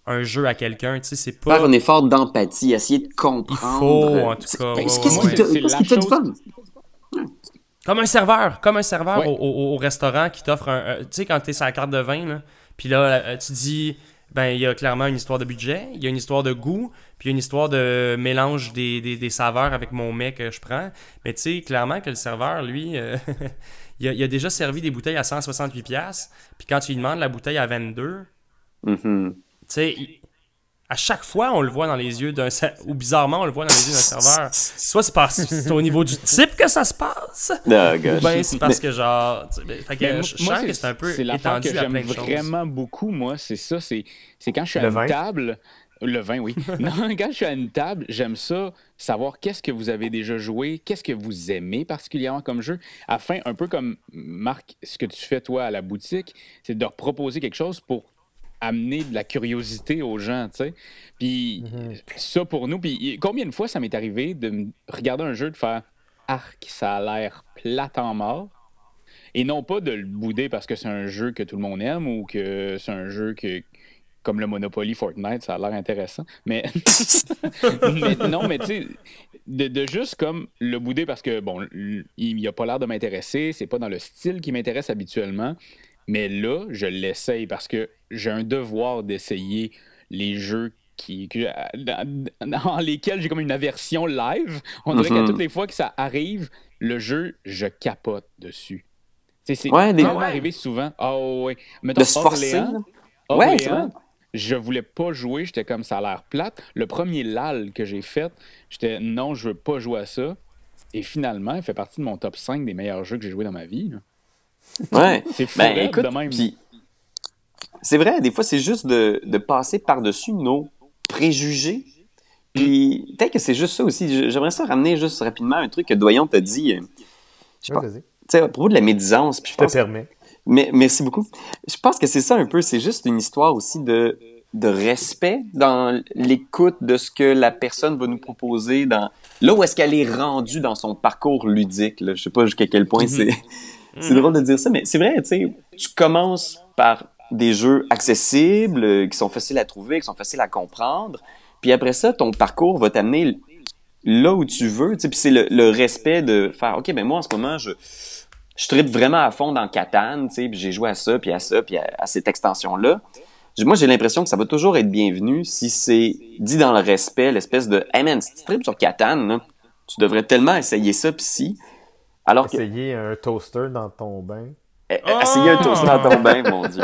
S2: un jeu à quelqu'un. Tu sais, c'est pas...
S1: Faire un effort d'empathie, essayer de comprendre.
S2: Il faut, en tout cas.
S1: Qu'est-ce
S2: Ouais,
S1: qui te fait du fun?
S2: Comme un serveur
S4: Ouais.
S2: au restaurant qui t'offre tu sais, quand t'es sur la carte de vin, là, puis là, tu dis, ben, il y a clairement une histoire de budget, il y a une histoire de goût, puis il y a une histoire de mélange des saveurs avec mon mets que je prends. Mais tu sais, clairement que le serveur, lui, il a déjà servi des bouteilles à 168$, puis quand tu lui demandes la bouteille à 22$,
S1: Mhm.
S2: tu sais, à chaque fois, on le voit dans les yeux ou bizarrement, on le voit dans les yeux d'un serveur. Soit c'est au niveau du type que ça se passe,
S1: Ah,
S2: ou
S1: gosh.
S2: bien c'est parce que genre... fait que
S4: Mais
S2: je
S4: moi,
S2: sens que c'est un peu
S4: c'est l'affaire
S2: étendu
S4: que
S2: à
S4: j'aime
S2: plein de choses.
S4: vraiment beaucoup, moi, c'est ça. C'est quand je suis à
S3: Le
S4: une
S3: vin?
S4: table. Le vin, oui. Non, quand je suis à une table, j'aime ça, savoir qu'est-ce que vous avez déjà joué, qu'est-ce que vous aimez particulièrement comme jeu, afin, un peu comme Marc, ce que tu fais toi à la boutique, c'est de leur proposer quelque chose pour amener de la curiosité aux gens, tu sais. Puis ça pour nous, puis combien de fois ça m'est arrivé de regarder un jeu, de faire « Arc, ça a l'air plate en mort », et non pas de le bouder parce que c'est un jeu que tout le monde aime ou que c'est un jeu comme le Monopoly Fortnite, ça a l'air intéressant. Mais, non, mais tu sais, de juste comme le bouder parce que, bon, il a pas l'air de m'intéresser, c'est pas dans le style qui m'intéresse habituellement. Mais là, je l'essaye parce que j'ai un devoir d'essayer les jeux dans lesquels j'ai comme une aversion live. On dirait qu'à toutes les fois que ça arrive, le jeu, je capote dessus. C'est tellement arrivé souvent. Ouais. Mettons,
S1: de se forcer. Ouais, c'est vrai.
S4: Je voulais pas jouer, j'étais comme ça a l'air plate. Le premier LAL que j'ai fait, j'étais non, je veux pas jouer à ça. Et finalement, il fait partie de mon top 5 des meilleurs jeux que j'ai joué dans ma vie. Là.
S1: Ouais.
S4: C'est fou
S1: écoute,
S4: de même.
S1: Puis, c'est vrai, des fois, c'est juste de passer par-dessus nos préjugés. Puis peut-être que c'est juste ça aussi. J'aimerais ça ramener juste rapidement un truc que Doyon t'a dit. À propos de la médisance. Puis
S3: je te permets.
S1: Merci beaucoup. Je pense que c'est ça un peu. C'est juste une histoire aussi de respect dans l'écoute de ce que la personne va nous proposer là où est-ce qu'elle est rendue dans son parcours ludique. Là. Je sais pas jusqu'à quel point c'est drôle de dire ça, mais c'est vrai, tu sais, tu commences par des jeux accessibles, qui sont faciles à trouver, qui sont faciles à comprendre, puis après ça, ton parcours va t'amener là où tu veux, tu sais, puis c'est le respect de faire, OK, ben moi, en ce moment, je tripe vraiment à fond dans Catan, tu sais, puis j'ai joué à ça, puis à cette extension-là. Moi, j'ai l'impression que ça va toujours être bienvenu si c'est dit dans le respect, l'espèce de « Hey man, si tu tripes sur Catan, là, tu devrais tellement essayer ça, puis si... »
S3: Essayer un toaster dans ton bain.
S1: Essayer un toaster dans ton bain, mon Dieu.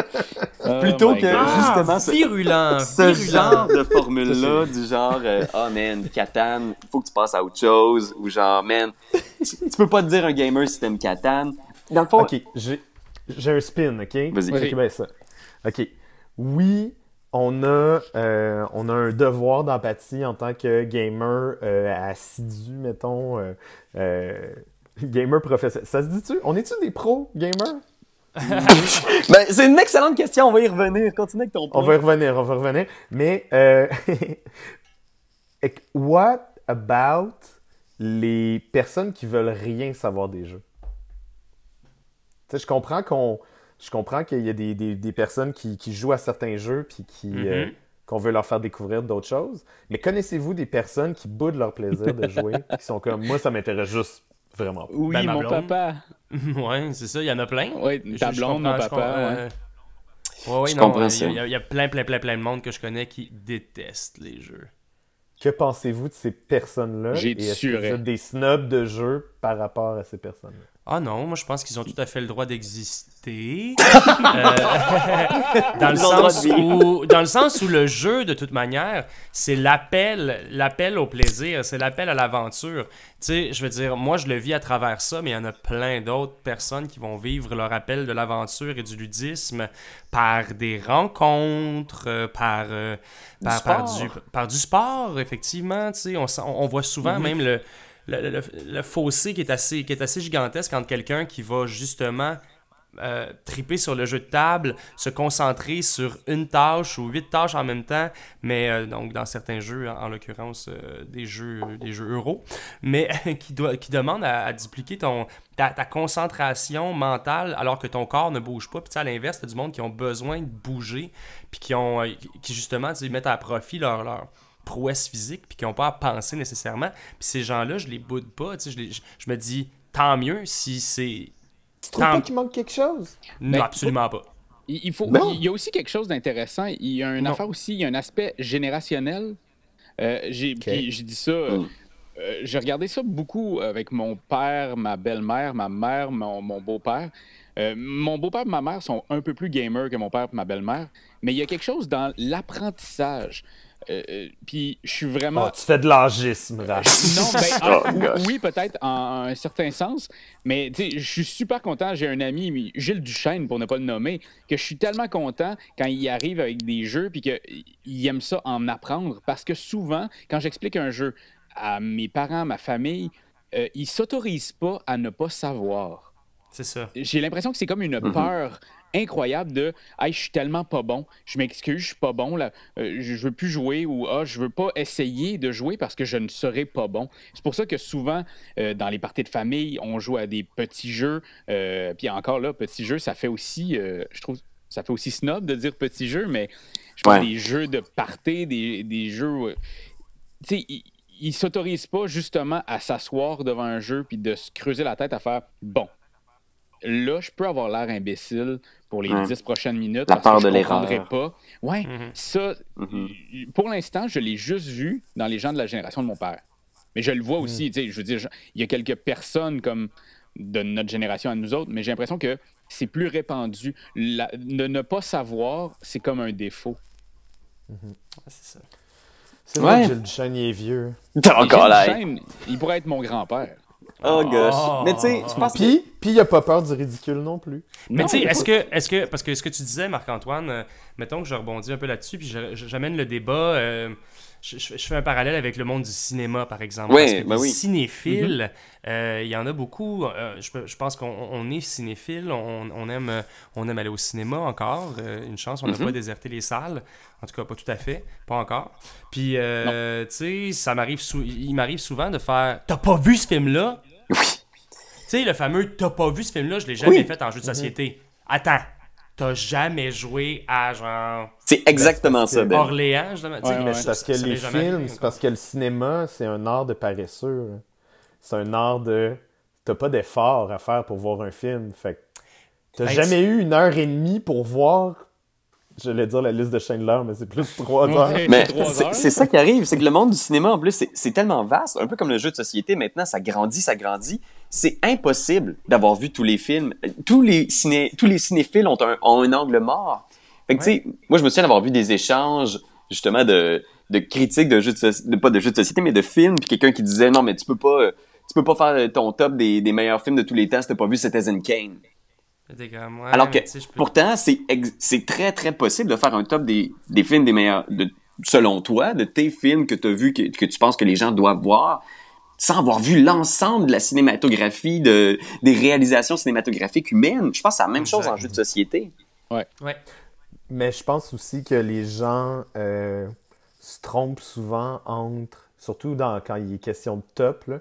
S1: Plutôt que, justement, ce genre de formule-là, du genre « Ah, man, Catan, il faut que tu passes à autre chose. » Ou genre « Man, tu peux pas te dire un gamer si t'aimes Catan. » Dans le fond...
S3: OK, j'ai un spin, OK?
S1: Vas-y.
S3: OK, ben ça. OK. Oui, on a un devoir d'empathie en tant que gamer assidu, mettons, gamer professionnel. Ça se dit-tu? On est-tu des pros gamers?
S1: C'est une excellente question, on va y revenir. Continue avec ton point.
S3: On va y revenir. Mais, what about les personnes qui veulent rien savoir des jeux? Tu sais, je comprends qu'il y a des personnes qui jouent à certains jeux puis qu'on veut leur faire découvrir d'autres choses. Mais connaissez-vous des personnes qui boudent leur plaisir de jouer qui sont comme, moi, ça m'intéresse juste vraiment pas.
S4: Oui, mon papa.
S2: Ouais, c'est ça, il y en a plein.
S4: Oui, ta blonde, mon papa,
S2: ouais, non, il y a plein de monde que je connais qui détestent les jeux.
S3: Que pensez-vous de ces personnes-là? Est-ce que vous êtes des snobs de jeux par rapport à ces personnes-là?
S2: Ah non, moi je pense qu'ils ont tout à fait le droit d'exister. Dans le sens où le jeu, de toute manière, c'est l'appel au plaisir, c'est l'appel à l'aventure. Tu sais, je veux dire, moi je le vis à travers ça, mais il y en a plein d'autres personnes qui vont vivre leur appel de l'aventure et du ludisme par des rencontres, par du sport, effectivement. Tu sais, on voit souvent même le fossé qui est assez gigantesque entre quelqu'un qui va justement triper sur le jeu de table, se concentrer sur une tâche ou 8 tâches en même temps, mais donc dans certains jeux, en l'occurrence des jeux euros, mais qui demande à dupliquer ta concentration mentale alors que ton corps ne bouge pas. Puis à l'inverse, t'as du monde qui ont besoin de bouger, puis qui justement mettent à profit leur prouesse physique, puis qui n'ont pas à penser nécessairement. Puis ces gens-là, je les boude pas. Je me dis, tant mieux si c'est...
S3: Tu trouves pas qu'il manque quelque chose?
S2: Non, absolument pas.
S4: Il y a aussi quelque chose d'intéressant. Il y a une affaire aussi, il y a un aspect générationnel. J'ai dit ça... j'ai regardé ça beaucoup avec mon père, ma belle-mère, ma mère, mon beau-père. Mon beau-père et ma mère sont un peu plus gamers que mon père et ma belle-mère, mais il y a quelque chose dans l'apprentissage. Puis je suis vraiment...
S3: Oh, tu fais de l'âgisme, Rach.
S4: Non, oui, peut-être en un certain sens, mais je suis super content. J'ai un ami, Gilles Duchesne, pour ne pas le nommer, que je suis tellement content quand il arrive avec des jeux puis qu'il aime ça en apprendre, parce que souvent, quand j'explique un jeu à mes parents, ma famille, ils s'autorisent pas à ne pas savoir.
S2: C'est ça.
S4: J'ai l'impression que c'est comme une peur incroyable de « Hey, je suis tellement pas bon, je m'excuse, je suis pas bon, là, je veux plus jouer » ou « Ah, je veux pas essayer de jouer parce que je ne serai pas bon ». C'est pour ça que souvent, dans les parties de famille, on joue à des petits jeux. Puis encore là, petits jeux, ça fait aussi, je trouve, ça fait aussi snob de dire petits jeux, mais Je pense
S1: Ouais.
S4: des jeux de party, des jeux... tu sais, ils s'autorisent pas justement à s'asseoir devant un jeu puis de se creuser la tête à faire « Bon, là, je peux avoir l'air imbécile pour les
S1: Ouais.
S4: 10 prochaines minutes
S1: La
S4: parce
S1: peur
S4: que je
S1: de
S4: comprendrai
S1: l'erreur.
S4: pas. » Ouais,
S2: Mhm.
S4: ça, pour l'instant, je l'ai juste vu dans les gens de la génération de mon père. Mais je le vois aussi, tu sais, je veux dire, il y a quelques personnes comme de notre génération à nous autres, mais j'ai l'impression que c'est plus répandu. Ne pas savoir, c'est comme un défaut.
S2: Ouais, c'est ça.
S3: C'est vrai
S1: Ouais.
S3: que Gilles Duchesne, il est vieux.
S1: T'as encore
S4: Gilles
S1: l'air.
S4: Duchesne, il pourrait être mon grand-père.
S1: Oh gosh.
S2: Oh.
S1: Mais tu sais, je pense que...
S3: Puis il a pas peur du ridicule non plus.
S2: Mais
S4: Non,
S2: tu sais,
S4: il-
S2: parce que ce que tu disais, Marc-Antoine, mettons que je rebondis un peu là-dessus, puis j'amène le débat, je fais un parallèle avec le monde du cinéma, par exemple.
S1: Ouais,
S2: parce que
S1: ben
S2: les
S1: oui.
S2: cinéphiles, il y en a beaucoup, je pense qu'on est cinéphiles, on aime aller au cinéma encore, une chance, on n'a pas déserté les salles, en tout cas pas tout à fait, pas encore. Puis, tu sais, il m'arrive souvent de faire « T'as pas vu ce film-là? »
S1: Oui.
S2: Tu sais, le fameux « T'as pas vu ce film-là? » Je l'ai jamais
S1: Oui.
S2: fait en jeu de société. Attends, t'as jamais joué à genre
S1: C'est exactement
S3: parce que-
S1: ça, Ben.
S2: Orléans? Tu sais,
S4: Ouais,
S2: mais
S4: ouais.
S2: ça-
S3: Parce que
S2: ça m'est
S3: les
S2: jamais
S3: films,
S2: arrivé
S3: c'est parce que le cinéma, c'est un art de paresseux. Hein. C'est un art de... T'as pas d'effort à faire pour voir un film. Fait que t'as
S2: Ben,
S3: jamais eu 1h30 pour voir... J'allais dire la liste de Schindler, mais c'est plus 3 heures.
S4: Ouais.
S1: Mais
S4: 3 heures.
S1: c'est ça qui arrive, c'est que le monde du cinéma, en plus, c'est tellement vaste, un peu comme le jeu de société, maintenant, ça grandit, ça grandit. C'est impossible d'avoir vu tous les films. Tous les cinéphiles ont un angle mort. Fait que, tu sais, moi, je me souviens d'avoir vu des échanges, justement, de critiques de jeux pas de jeux de société, mais de films, puis quelqu'un qui disait, non, mais tu peux pas faire ton top des meilleurs films de tous les temps si t'as pas vu Citizen Kane.
S2: T'es comme, ouais,
S1: Alors que,
S2: mais tu sais, je peux-
S1: pourtant, c'est très, très possible de faire un top des films des meilleurs, selon toi, de tes films que tu as vus, que tu penses que les gens doivent voir, sans avoir vu l'ensemble de la cinématographie, des réalisations cinématographiques humaines. Je pense que c'est la même chose en
S2: Exact.
S1: jeu de société.
S2: Ouais.
S3: Mais je pense aussi que les gens se trompent souvent entre... Surtout quand il est question de top, là,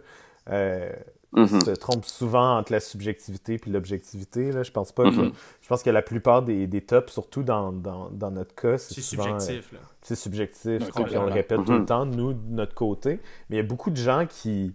S3: se trompent souvent entre la subjectivité et l'objectivité. Là. Je pense pas que... Je pense que la plupart des tops, surtout dans notre cas,
S2: C'est
S3: souvent,
S2: subjectif, là.
S3: c'est subjectif,
S4: Ouais,
S3: puis on le
S4: complètement.
S3: répète tout le temps, nous, de notre côté. Mais il y a beaucoup de gens qui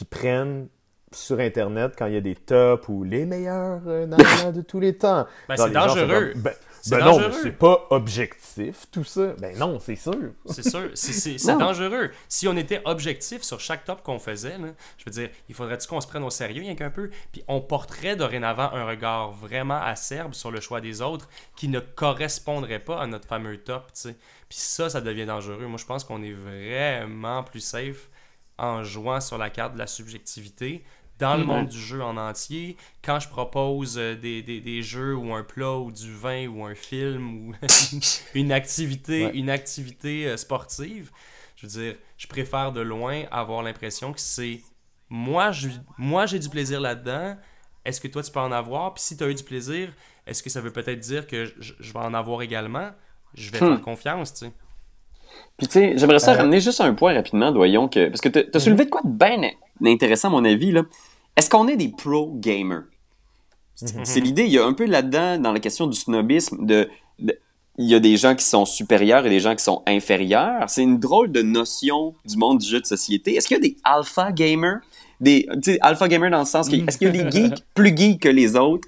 S3: prennent sur Internet quand il y a des tops ou les meilleurs nanas de tous les temps.
S2: Ben,
S3: Genre,
S2: c'est
S3: les gens sont
S2: dangereux.
S3: comme,
S2: C'est
S3: ben non,
S2: dangereux.
S3: mais c'est pas objectif, tout ça. Ben non, c'est sûr.
S2: C'est sûr, c'est
S1: Non.
S2: dangereux. Si on était objectif sur chaque top qu'on faisait, là, je veux dire, il faudrait-tu qu'on se prenne au sérieux rien qu'un peu, puis on porterait dorénavant un regard vraiment acerbe sur le choix des autres qui ne correspondrait pas à notre fameux top, tu sais. Puis ça devient dangereux. Moi, je pense qu'on est vraiment plus safe en jouant sur la carte de la subjectivité dans le monde du jeu en entier. Quand je propose des jeux ou un plat ou du vin ou un film ou une activité, sportive, je veux dire, je préfère de loin avoir l'impression que c'est moi j'ai du plaisir là-dedans. Est-ce que toi tu peux en avoir? Puis si tu as eu du plaisir, est-ce que ça veut peut-être dire que je vais en avoir également? Je vais faire confiance, tu sais.
S1: Puis tu sais, j'aimerais ça ramener juste un point rapidement, Doyon, parce que t'as soulevé de quoi de bien intéressant à mon avis, là. Est-ce qu'on est des pro gamers? C'est l'idée, il y a un peu là-dedans, dans la question du snobisme, il y a des gens qui sont supérieurs et des gens qui sont inférieurs. C'est une drôle de notion du monde du jeu de société. Est-ce qu'il y a des alpha gamers? Tu sais, alpha gamers dans le sens est-ce qu'il y a des geeks plus geeks que les autres?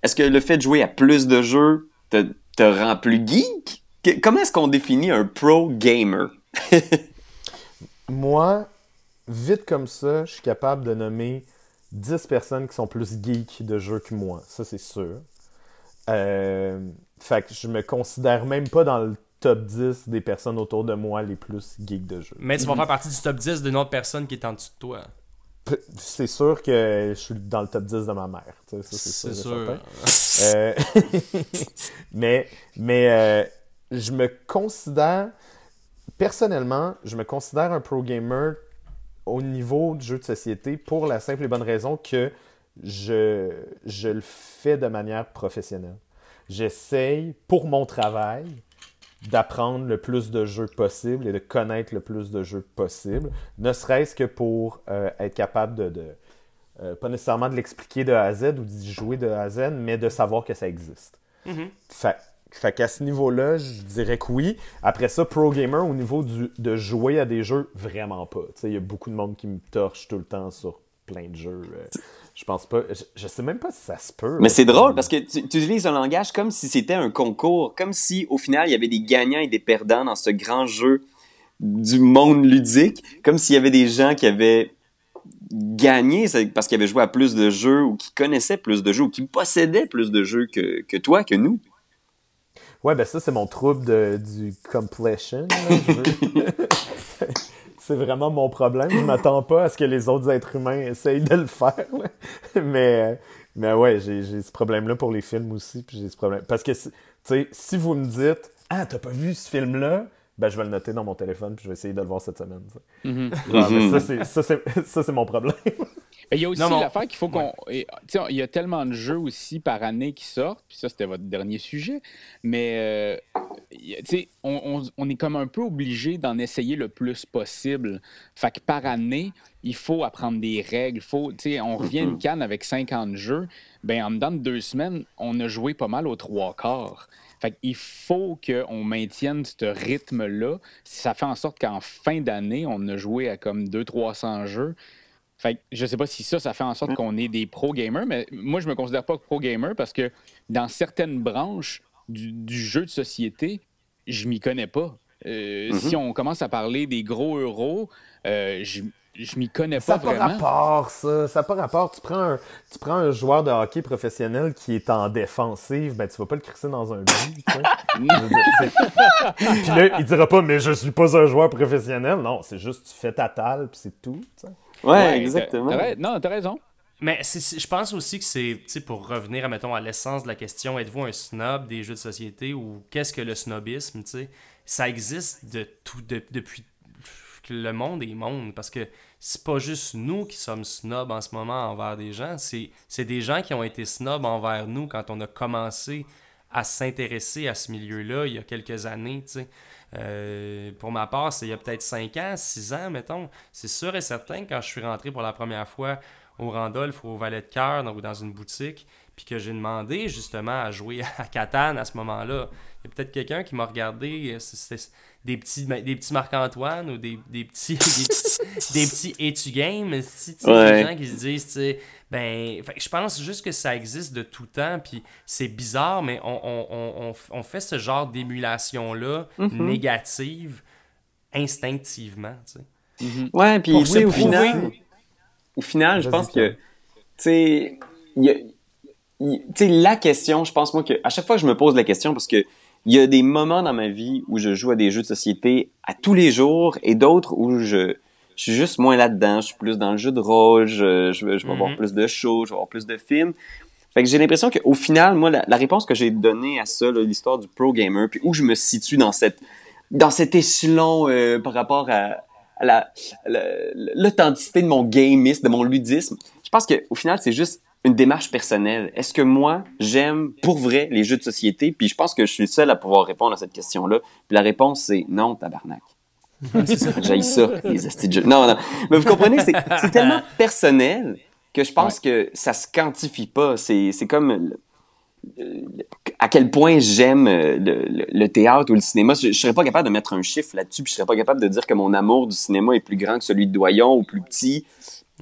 S1: Est-ce que le fait de jouer à plus de jeux te rend plus geek? Comment est-ce qu'on définit un pro gamer?
S3: Moi, vite comme ça, je suis capable de nommer 10 personnes qui sont plus geeks de jeux que moi. Ça, c'est sûr. Fait que je me considère même pas dans le top 10 des personnes autour de moi les plus geeks de jeux.
S2: Mais tu vas faire partie du top 10 d'une autre personne qui est en dessous de toi.
S3: C'est sûr que je suis dans le top 10 de ma mère. Ça, c'est sûr. Mais je me considère, personnellement, un pro gamer au niveau du jeu de société pour la simple et bonne raison que je le fais de manière professionnelle. J'essaye, pour mon travail, d'apprendre le plus de jeux possible et de connaître le plus de jeux possible, ne serait-ce que pour être capable pas nécessairement de l'expliquer de A à Z ou d'y jouer de A à Z, mais de savoir que ça existe.
S2: Mm-hmm.
S3: Fait Fait qu'à ce niveau-là, je dirais que oui. Après ça, pro gamer, au niveau de jouer à des jeux, vraiment pas. Tu sais, il y a beaucoup de monde qui me torche tout le temps sur plein de jeux. Je pense pas. Je sais même pas si ça se peut.
S1: Mais c'est drôle parce que tu utilises un langage comme si c'était un concours, comme si au final il y avait des gagnants et des perdants dans ce grand jeu du monde ludique, comme s'il y avait des gens qui avaient gagné parce qu'ils avaient joué à plus de jeux ou qui connaissaient plus de jeux ou qui possédaient plus de jeux que toi, que nous.
S3: Ouais, ben ça, c'est mon trouble du completion. Là, c'est vraiment mon problème. Je m'attends pas à ce que les autres êtres humains essayent de le faire. Là. Mais ouais, j'ai ce problème-là pour les films aussi. Puis j'ai ce problème. Parce que, tu sais, si vous me dites « Ah, t'as pas vu ce film-là? » Ben, je vais le noter dans mon téléphone puis je vais essayer de le voir cette semaine. Mais ça, c'est mon problème.
S4: Il y a aussi l'affaire qu'il faut qu'on... Il y a tellement de jeux aussi par année qui sortent, puis ça, c'était votre dernier sujet, mais on est comme un peu obligé d'en essayer le plus possible. Fait que par année, il faut apprendre des règles. On revient à une canne avec 50 jeux, ben en dedans de 2 semaines, on a joué pas mal aux 3/4. Fait qu'il faut qu'on maintienne ce rythme-là. Ça fait en sorte qu'en fin d'année, on a joué à comme 200-300 jeux. Fait que je sais pas si ça fait en sorte qu'on est des pro-gamers, mais moi, je me considère pas pro-gamer parce que dans certaines branches du jeu de société, je m'y connais pas. Si on commence à parler des gros euros, je m'y connais pas vraiment.
S3: Ça n'a pas rapport, ça. Ça n'a pas rapport. Tu prends un joueur de hockey professionnel qui est en défensive, ben tu vas pas le crisser dans un but, tu sais. Puis là, il dira pas « Mais je suis pas un joueur professionnel ». Non, c'est juste tu fais ta talle, puis c'est tout, tu sais.
S1: Ouais, exactement.
S4: T'as raison.
S2: Mais je pense aussi que c'est, tu sais, pour revenir, mettons, à l'essence de la question, êtes-vous un snob des jeux de société ou qu'est-ce que le snobisme, tu sais? Ça existe depuis que le monde est monde, parce que c'est pas juste nous qui sommes snobs en ce moment envers des gens, c'est des gens qui ont été snobs envers nous quand on a commencé à s'intéresser à ce milieu-là il y a quelques années, tu sais. Pour ma part, c'est il y a peut-être 5 ans, 6 ans, mettons. C'est sûr et certain, quand je suis rentré pour la première fois au Randolph ou au Valet de Cœur ou dans une boutique, puis que j'ai demandé justement à jouer à Catan à ce moment-là, il y a peut-être quelqu'un qui m'a regardé, c'était des petits Marc-Antoine ou des petits des petits Etu-Game, des gens qui se disent, tu sais, je pense juste que ça existe de tout temps, puis c'est bizarre, mais on fait ce genre d'émulation-là négative instinctivement, tu sais.
S1: Ouais, puis tu sais, au final, je pense que, tu sais, la question, je pense moi que à chaque fois que je me pose la question, parce que il y a des moments dans ma vie où je joue à des jeux de société à tous les jours et d'autres où je suis juste moins là-dedans. Je suis plus dans le jeu de rôle, je vais voir plus de shows, je vais voir plus de films. Fait que j'ai l'impression qu'au final, moi, la réponse que j'ai donnée à ça, là, l'histoire du pro gamer, puis où je me situe dans cet échelon par rapport à l'authenticité de mon gamiste, de mon ludisme, je pense qu'au final, c'est juste une démarche personnelle. Est-ce que moi, j'aime pour vrai les jeux de société? Puis je pense que je suis le seul à pouvoir répondre à cette question-là. Puis la réponse, c'est non, tabarnak. J'haïs ça, les astis de jeux. Non. Mais vous comprenez, c'est tellement personnel que je pense que ça se quantifie pas. C'est comme à quel point j'aime le théâtre ou le cinéma. Je serais pas capable de mettre un chiffre là-dessus, puis je serais pas capable de dire que mon amour du cinéma est plus grand que celui de Doyon ou plus petit.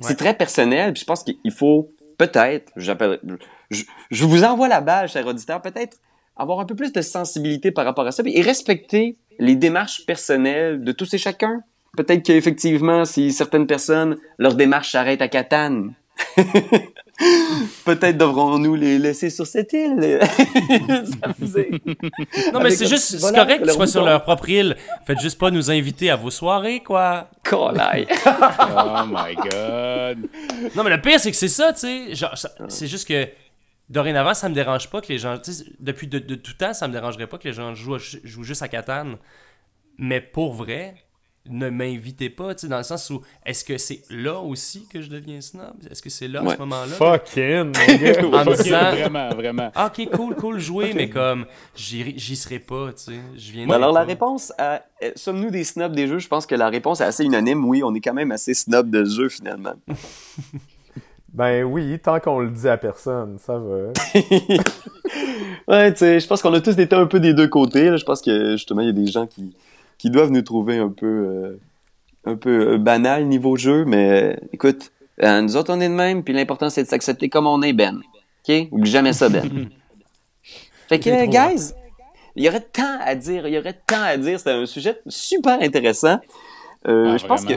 S1: C'est très personnel, puis je pense qu'il faut peut-être, je vous envoie la balle, cher auditeur, peut-être avoir un peu plus de sensibilité par rapport à ça et respecter les démarches personnelles de tous et chacun. Peut-être qu'effectivement, si certaines personnes, leur démarche s'arrête à Catan, peut-être devrons-nous les laisser sur cette île.
S2: Non, mais c'est correct qu'ils soient sur leur propre île. Faites juste pas nous inviter à vos soirées, quoi.
S1: Colaille.
S4: Oh my God.
S2: Non, mais le pire, c'est que c'est ça, tu sais. Genre, c'est juste que dorénavant, ça me dérange pas que les gens... Depuis de tout temps, ça me dérangerait pas que les gens jouent juste à Catan. Mais pour vrai... ne m'invitez pas, tu sais, dans le sens où est-ce que c'est là aussi que je deviens snob? Est-ce que c'est là, à ce moment-là?
S3: Fucking, mon gars.
S2: En me disant,
S4: vraiment.
S2: Ah, ok, cool, jouer, mais comme, j'y serai pas, tu sais, je viens
S1: alors, la réponse à sommes-nous des snobs des jeux? Je pense que la réponse est assez unanime. Oui, on est quand même assez snob de jeu, finalement.
S3: Ben oui, tant qu'on le dit à personne, ça va.
S1: Ouais, tu sais, je pense qu'on a tous été un peu des deux côtés. Là. Je pense que justement, il y a des gens qui doivent nous trouver un peu banal niveau jeu, mais écoute, nous autres on est de même, puis l'important c'est de s'accepter comme on est, Ben. Ok? Oublie jamais ça, Ben. Fait que, guys, il y aurait tant à dire, C'était un sujet super intéressant. Je pense que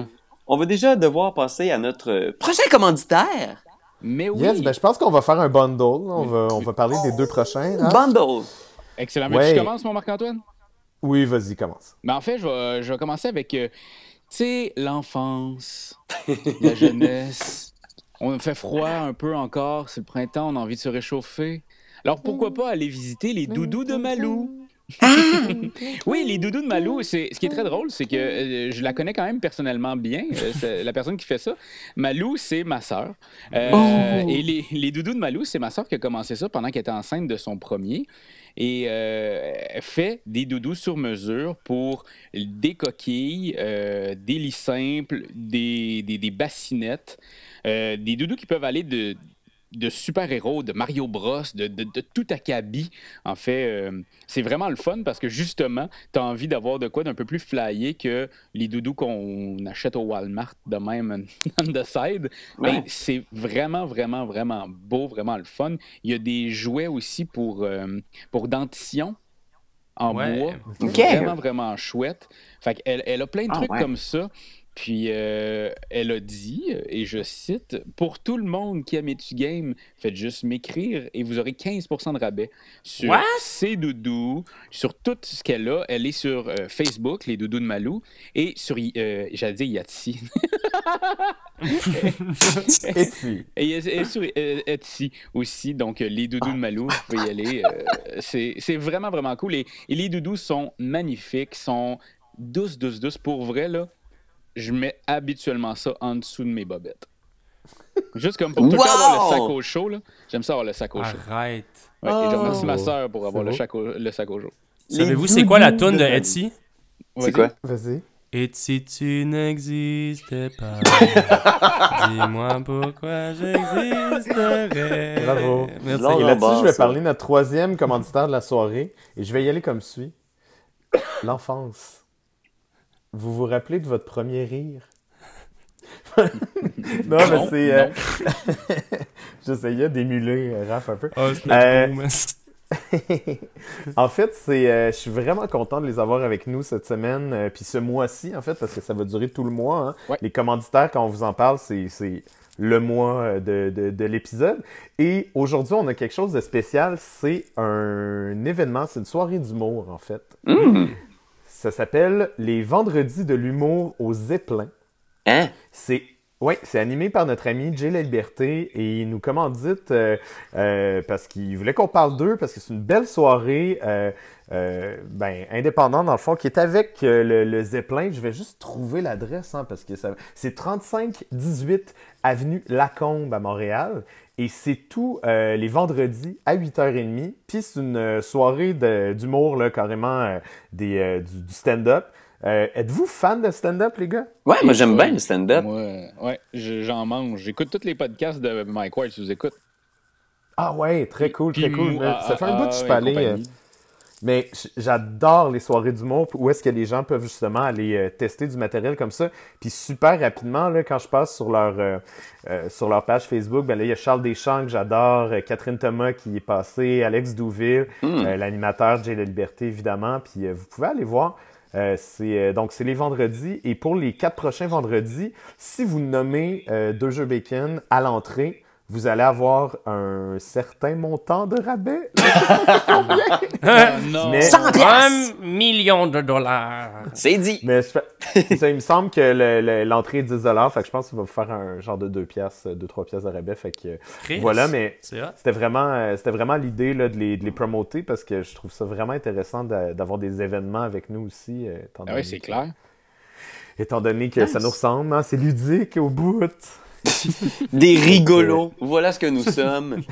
S1: on va déjà devoir passer à notre prochain commanditaire.
S4: Mais oui.
S3: Yes, ben je pense qu'on va faire un bundle. On va parler des deux prochains. Hein?
S1: Bundle.
S4: Excellent. Mais tu commences, mon Marc-Antoine?
S3: Oui, vas-y, commence.
S4: Ben, en fait, je vais commencer avec, tu sais, l'enfance, la jeunesse. On fait froid un peu encore, c'est le printemps, on a envie de se réchauffer. Alors pourquoi pas aller visiter les doudous de Malou? Oui, les doudous de Malou, ce qui est très drôle, c'est que je la connais quand même personnellement bien, la personne qui fait ça. Malou, c'est ma sœur. Et les doudous de Malou, c'est ma sœur qui a commencé ça pendant qu'elle était enceinte de son premier. Et elle fait des doudous sur mesure pour des coquilles, des lits simples, des bassinettes, des doudous qui peuvent aller de super-héros, de Mario Bros, de tout acabit. En fait, c'est vraiment le fun parce que justement, tu as envie d'avoir de quoi d'un peu plus flyé que les doudous qu'on achète au Walmart de même on the side.
S1: Ouais.
S4: Mais c'est vraiment, vraiment, vraiment beau, vraiment le fun. Il y a des jouets aussi pour dentition en bois.
S1: Ok.
S4: Vraiment, vraiment chouette. Fait qu'elle a plein de trucs
S1: ouais.
S4: comme ça. Puis, elle a dit, et je cite, « Pour tout le monde qui aime Etu Game, faites juste m'écrire et vous aurez 15% de rabais sur ses doudous, sur tout ce qu'elle a. » Elle est sur Facebook, les doudous de Malou, et sur, j'allais dire Yatsi.
S3: Etsy.
S4: Et sur Etsy aussi, donc les doudous de Malou, vous pouvez y aller. C'est vraiment, vraiment cool. Et les doudous sont magnifiques, sont douces, douces, douces. Pour vrai, là, je mets habituellement ça en dessous de mes bobettes. Juste comme pour tout le temps avoir le sac au chaud, là. J'aime ça avoir le sac au chaud.
S2: Arrête.
S4: Ouais, et je remercie ma sœur pour avoir le sac au chaud.
S2: Savez-vous c'est quoi la toune de Etsy?
S1: C'est quoi?
S3: Vas-y.
S2: Et si tu n'existais pas, dis-moi pourquoi j'existerais.
S3: Bravo.
S2: Merci.
S1: Non,
S3: Et là-dessus,
S1: bah,
S3: je vais
S1: ça.
S3: parler de notre troisième commanditaire de la soirée. Et je vais y aller comme suit. L'enfance. Vous vous rappelez de votre premier rire? Non, mais c'est... J'essayais d'émuler Raph un peu.
S2: Oh, c'était beau, mais...
S3: En fait, je suis vraiment content de les avoir avec nous cette semaine, puis ce mois-ci, en fait, parce que ça va durer tout le mois. Hein.
S4: Ouais.
S3: Les commanditaires, quand on vous en parle, c'est le mois de l'épisode. Et aujourd'hui, on a quelque chose de spécial. C'est un événement, c'est une soirée d'humour, en fait. Ça s'appelle les Vendredis de l'humour au Zeppelin.
S1: Hein?
S3: C'est animé par notre ami Jay La Liberté et il nous commandite parce qu'il voulait qu'on parle d'eux, parce que c'est une belle soirée indépendante, dans le fond, qui est avec le Zeppelin. Je vais juste trouver l'adresse, hein, parce que c'est 3518 Avenue Lacombe à Montréal. Et c'est tout les vendredis à 8h30. Puis c'est une soirée d'humour, là, carrément du stand-up. Êtes-vous fan de stand-up, les gars?
S1: Ouais, moi j'aime bien le stand-up.
S4: Moi, j'en mange. J'écoute tous les podcasts de Mike Ward, si vous écoutez.
S3: Ah ouais, très cool, très cool. Ça fait un bout que je suis
S4: et
S3: pas allé.
S4: compagnie.
S3: Mais j'adore les soirées d'humour où est-ce que les gens peuvent justement aller tester du matériel comme ça. Puis super rapidement, là, quand je passe sur leur page Facebook, ben là, il y a Charles Deschamps que j'adore, Catherine Thomas qui est passée, Alex Douville, l'animateur Jay La Liberté, évidemment. Puis vous pouvez aller voir. Donc, c'est les vendredis. Et pour les 4 prochains vendredis, si vous nommez 2 jeux bacon à l'entrée, vous allez avoir un certain montant de rabais.
S4: Non.
S3: Mais,
S1: 100 piastres!
S2: 1 million de dollars.
S1: C'est dit.
S3: mais c'est ça, il me semble que l'entrée est 10$. Fait que je pense qu'il va vous faire un genre de 2 piastres, 2-3 piastres de rabais. Fait que
S2: Chris,
S3: voilà, mais
S2: c'est hot.
S3: c'était vraiment l'idée là, de les promoter parce que je trouve ça vraiment intéressant d'avoir des événements avec nous aussi.
S4: Ah oui, c'est clair.
S3: Étant donné que ça nous ressemble, hein, c'est ludique au bout.
S1: Des rigolos. Voilà ce que nous sommes.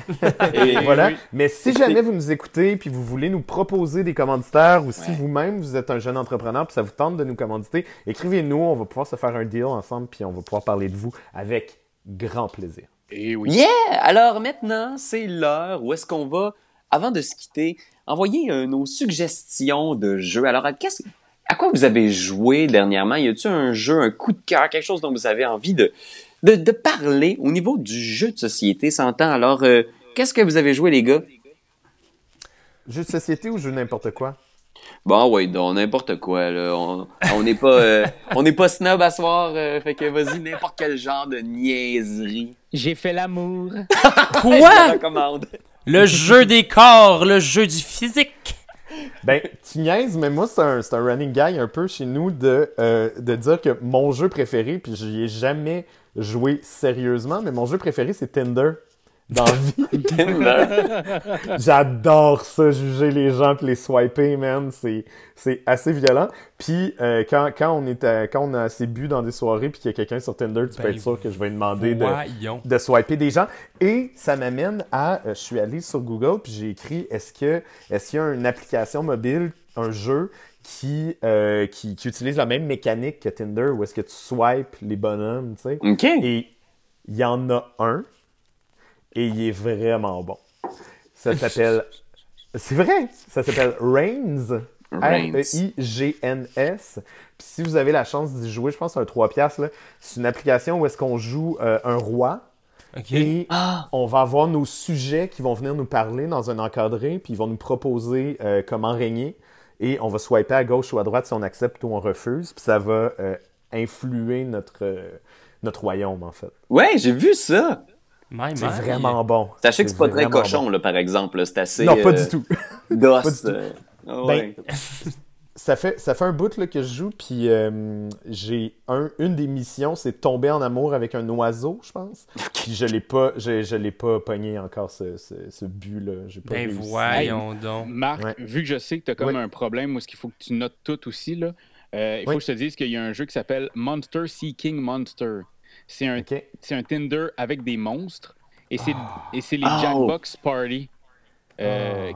S3: Et voilà.
S4: oui.
S3: Mais si jamais vous nous écoutez puis vous voulez nous proposer des commanditaires ou si vous-même vous êtes un jeune entrepreneur puis ça vous tente de nous commanditer, écrivez-nous, on va pouvoir se faire un deal ensemble puis on va pouvoir parler de vous avec grand plaisir.
S4: Et oui.
S1: Yeah! Alors maintenant, c'est l'heure où est-ce qu'on va avant de se quitter, envoyer nos suggestions de jeux. Alors, à quoi vous avez joué dernièrement? Y a-t-il un jeu, un coup de cœur, quelque chose dont vous avez envie de parler au niveau du jeu de société, s'entend? Alors, qu'est-ce que vous avez joué, les gars?
S3: Jeu de société ou jeu n'importe quoi?
S1: Bon, ouais, donc n'importe quoi, là. On n'est pas, on n'est pas snob à soir, fait que vas-y, n'importe quel genre de niaiserie.
S4: J'ai fait l'amour.
S1: Je
S2: Quoi?
S1: recommande.
S2: Le jeu des corps, le jeu du physique.
S3: Ben, tu niaises, mais moi, c'est un running gag un peu chez nous de dire que mon jeu préféré, puis j'y ai jamais joué sérieusement, mais mon jeu préféré, c'est Tinder. Dans la vie. J'adore ça, juger les gens puis les swiper, man. C'est assez violent. Puis quand on a assez bu dans des soirées puis qu'il y a quelqu'un sur Tinder, tu peux être sûr que je vais lui demander de swiper des gens. Et ça m'amène à... je suis allé sur Google puis j'ai écrit est-ce qu'il y a une application mobile, un jeu qui utilise la même mécanique que Tinder où est-ce que tu swipes les bonhommes, tu sais.
S1: OK.
S3: Et il y en a un. Et il est vraiment bon. Ça s'appelle... C'est vrai! Ça s'appelle Reigns. R-E-I-G-N-S. Puis si vous avez la chance d'y jouer, je pense que c'est un 3$, là. C'est une application où est-ce qu'on joue un roi.
S2: Okay.
S3: Et on va avoir nos sujets qui vont venir nous parler dans un encadré, puis ils vont nous proposer comment régner. Et on va swiper à gauche ou à droite si on accepte ou on refuse. Puis ça va influer notre royaume, en fait.
S1: Ouais, j'ai vu ça.
S3: C'est vraiment bon.
S1: Sachez que c'est pas très cochon, là, par exemple. Là. C'est assez...
S3: Non, pas du tout.
S1: D'os.
S3: Pas du tout.
S1: Ouais.
S3: Ben, ça fait un bout là, que je joue, puis j'ai une des missions, c'est de tomber en amour avec un oiseau, je pense. Puis je l'ai pas pogné encore, ce but-là. J'ai pas réussi.
S2: Voyons donc.
S4: Marc, vu que je sais que tu as comme un problème où il faut que tu notes tout aussi, là, il faut que je te dise qu'il y a un jeu qui s'appelle Monster Seeking Monster. C'est un Tinder avec des monstres et c'est les Jackbox Party.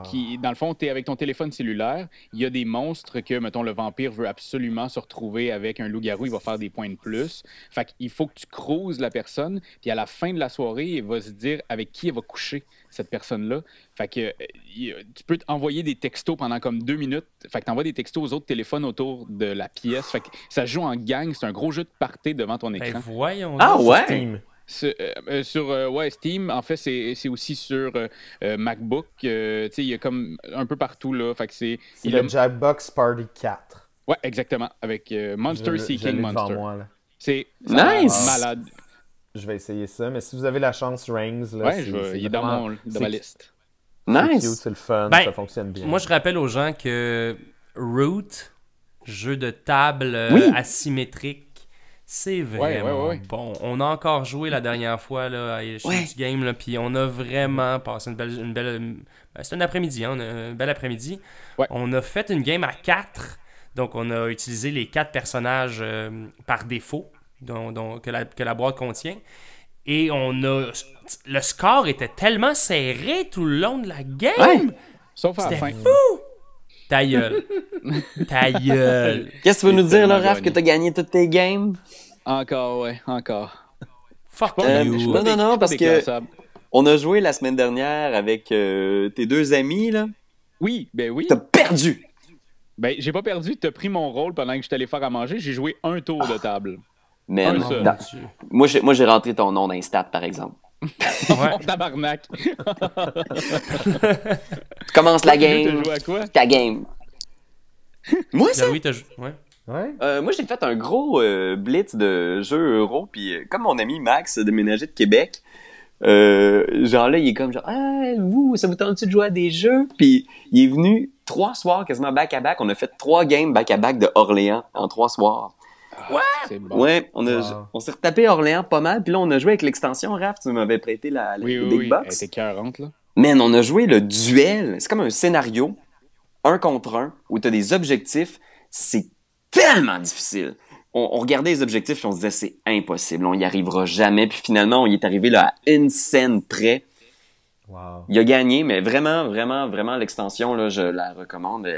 S4: Qui, dans le fond, tu es avec ton téléphone cellulaire. Il y a des monstres que, mettons, le vampire veut absolument se retrouver avec un loup-garou. Il va faire des points de plus. Fait qu'il faut que tu cruises la personne. Puis à la fin de la soirée, il va se dire avec qui elle va coucher, cette personne-là. Fait que tu peux envoyer des textos pendant comme 2 minutes. Fait que tu envoies des textos aux autres téléphones autour de la pièce. Fait que ça joue en gang. C'est un gros jeu de party devant ton écran.
S2: Voyons
S1: ah
S2: donc.
S1: ouais?
S3: Steam.
S4: Sur Steam, en fait, c'est aussi sur MacBook. Il y a comme un peu partout, là. Fait que c'est
S3: le Jackbox Party 4.
S4: Ouais, exactement. Avec Monster Seeking Monster.
S3: Devant moi, là.
S4: C'est
S1: nice!
S4: Malade.
S3: Je vais essayer ça, mais si vous avez la chance, Reigns, là,
S4: ouais, il est dans ma liste.
S1: Nice!
S3: C'est cute, c'est le fun,
S2: Ben,
S3: ça fonctionne bien.
S2: Moi, je rappelle aux gens que Root, jeu de table asymétrique, c'est vraiment bon. On a encore joué la dernière fois là, chez du game, là, puis on a vraiment passé une belle c'est un après-midi, hein, un bel après-midi.
S4: Ouais.
S2: On a fait une game à 4, donc on a utilisé les 4 personnages par défaut que la boîte contient. Et le score était tellement serré tout le long de la game.
S1: Ouais.
S4: Sauf à la fin.
S2: Fou! Ta gueule. Ta gueule.
S1: Qu'est-ce que tu veux nous dire, là, Raph, que t'as gagné toutes tes games?
S4: Encore.
S2: Fuck you.
S1: Non, parce que on a joué la semaine dernière avec tes 2 amis, là.
S4: Oui, ben oui.
S1: T'as perdu!
S4: Ben, j'ai pas perdu. T'as pris mon rôle pendant que je t'allais faire à manger. J'ai joué un tour de table.
S1: Man,
S4: Un seul.
S1: moi, j'ai rentré ton nom dans les stats, par exemple.
S2: Ouais.
S4: Tabarnak.
S1: Tu commences la game.
S4: T'as joué à quoi?
S1: Ta game. Moi, ça?
S2: Oui, t'as joué. Ouais.
S1: Moi, j'ai fait un gros blitz de jeux euro, puis comme mon ami Max a déménagé de Québec, genre là, il est comme genre, vous, ça vous tente-tu de jouer à des jeux? Puis il est venu 3 soirs quasiment back-à-back. On a fait 3 games back-à-back de Orléans en 3 soirs.
S4: C'est bon.
S1: Ouais, on s'est retapé Orléans pas mal, puis là, on a joué avec l'extension, Raph, tu m'avais prêté la Big Box.
S4: Elle était 40, là.
S1: Man, on a joué le duel. C'est comme un scénario, 1 contre 1, où t'as des objectifs. C'est tellement difficile. On regardait les objectifs et on se disait c'est impossible, on y arrivera jamais. Puis finalement, on y est arrivé là à une scène près.
S3: Wow.
S1: Il a gagné, mais vraiment, vraiment, vraiment, l'extension, là, je la recommande.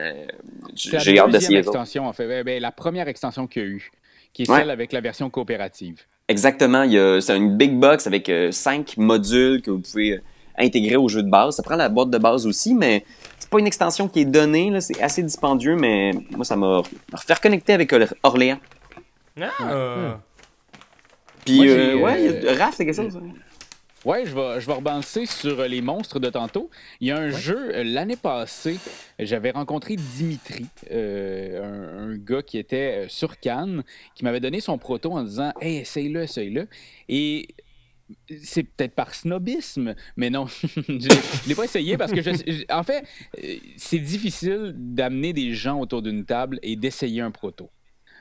S4: C'est
S1: J'ai hâte d'essayer.
S4: l'extension, en fait. La première extension qu'il y a eu, qui est celle avec la version coopérative.
S1: Exactement. C'est une big box avec 5 modules que vous pouvez intégrer au jeu de base. Ça prend la boîte de base aussi, mais c'est pas une extension qui est donnée, là. C'est assez dispendieux, mais moi, ça m'a refait reconnecter avec Orléans.
S2: Ah!
S1: Puis,
S4: Moi,
S1: Raph, c'est quelque chose? Hein?
S4: Ouais, je vais rebancer sur les monstres de tantôt. Il y a un jeu, l'année passée, j'avais rencontré Dimitri, un gars qui était sur Cannes, qui m'avait donné son proto en disant « Hey, essaye-le, essaye-le. » Et c'est peut-être par snobisme, mais non, je l'ai pas essayé parce que, en fait, c'est difficile d'amener des gens autour d'une table et d'essayer un proto.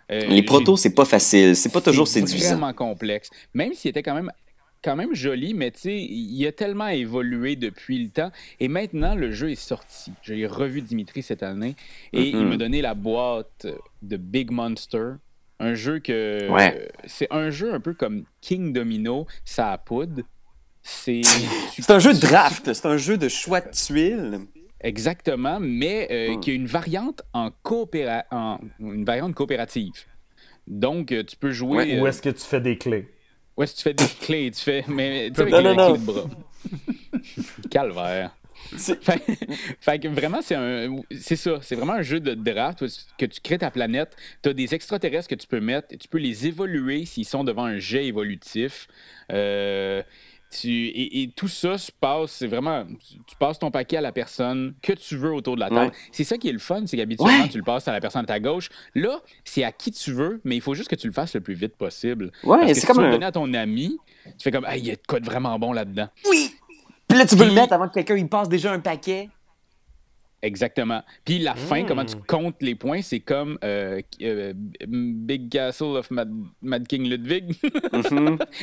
S1: Les protos, c'est pas facile. C'est pas toujours séduisant.
S4: C'est vraiment complexe. Même s'il était quand même joli, mais tu sais, il a tellement évolué depuis le temps. Et maintenant, le jeu est sorti. J'ai revu Dimitri cette année et il m'a donné la boîte de Big Monster. Un jeu que...
S1: Ouais.
S4: C'est un jeu un peu comme King Domino, ça a poudre. C'est
S1: un jeu de draft. C'est un jeu de choix de tuiles.
S4: Exactement, mais qui a une variante une variante coopérative. Donc, tu peux jouer...
S3: Où est-ce que tu fais des clés?
S4: Ouais, si tu fais des clés, tu sais, avec les clés de bras. Calvaire. Fait que vraiment, c'est ça. C'est vraiment un jeu de draft que tu crées ta planète. Tu as des extraterrestres que tu peux mettre et tu peux les évoluer s'ils sont devant un jet évolutif. Et tout ça se passe, c'est vraiment, tu passes ton paquet à la personne que tu veux autour de la table. Ouais. C'est ça qui est le fun, c'est qu'habituellement, tu le passes à la personne à ta gauche. Là, c'est à qui tu veux, mais il faut juste que tu le fasses le plus vite possible.
S1: Ouais,
S4: parce que
S1: c'est
S4: si
S1: comme
S4: tu veux le donner à ton ami, tu fais comme, ah, il y a de quoi de vraiment bon là-dedans.
S1: Oui! Puis là, tu veux le mettre avant que quelqu'un il passe déjà un paquet.
S4: Exactement. Puis la fin, comment tu comptes les points, c'est comme Big Castle of Mad King Ludwig.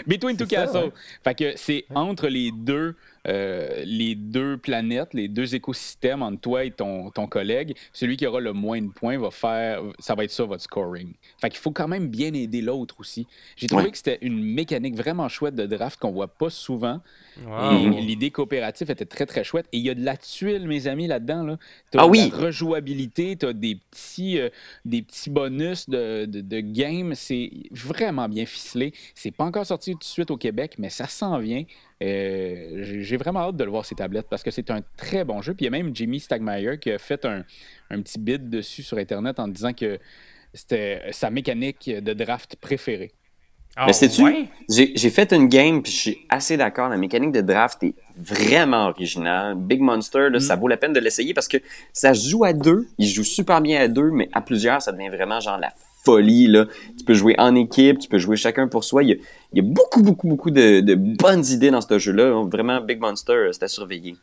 S4: Between Two Castles. Fait que c'est entre les deux planètes, les deux écosystèmes, entre toi et ton collègue. Celui qui aura le moins de points ça va être ça, votre scoring. Fait qu'il faut quand même bien aider l'autre aussi. J'ai trouvé que c'était une mécanique vraiment chouette de draft qu'on voit pas souvent.
S2: Wow.
S4: Et l'idée coopérative était très, très chouette. Et il y a de la tuile, mes amis, là-dedans. Là. T'as de la rejouabilité, t'as des petits bonus de game. C'est vraiment bien ficelé. C'est pas encore sorti tout de suite au Québec, mais ça s'en vient. J'ai vraiment hâte de le voir, ces tablettes, parce que c'est un très bon jeu. Puis il y a même Jimmy Stagmeyer qui a fait un petit bid dessus sur Internet en disant que c'était sa mécanique de draft préférée.
S1: Mais sais-tu, j'ai fait une game puis je suis assez d'accord. La mécanique de draft est vraiment originale. Big Monster, là, ça vaut la peine de l'essayer parce que ça se joue à deux. Il joue super bien à deux, mais à plusieurs, ça devient vraiment genre la folie, là. Tu peux jouer en équipe, tu peux jouer chacun pour soi. Il y a beaucoup de bonnes idées dans ce jeu-là. Vraiment, Big Monster, c'est à surveiller.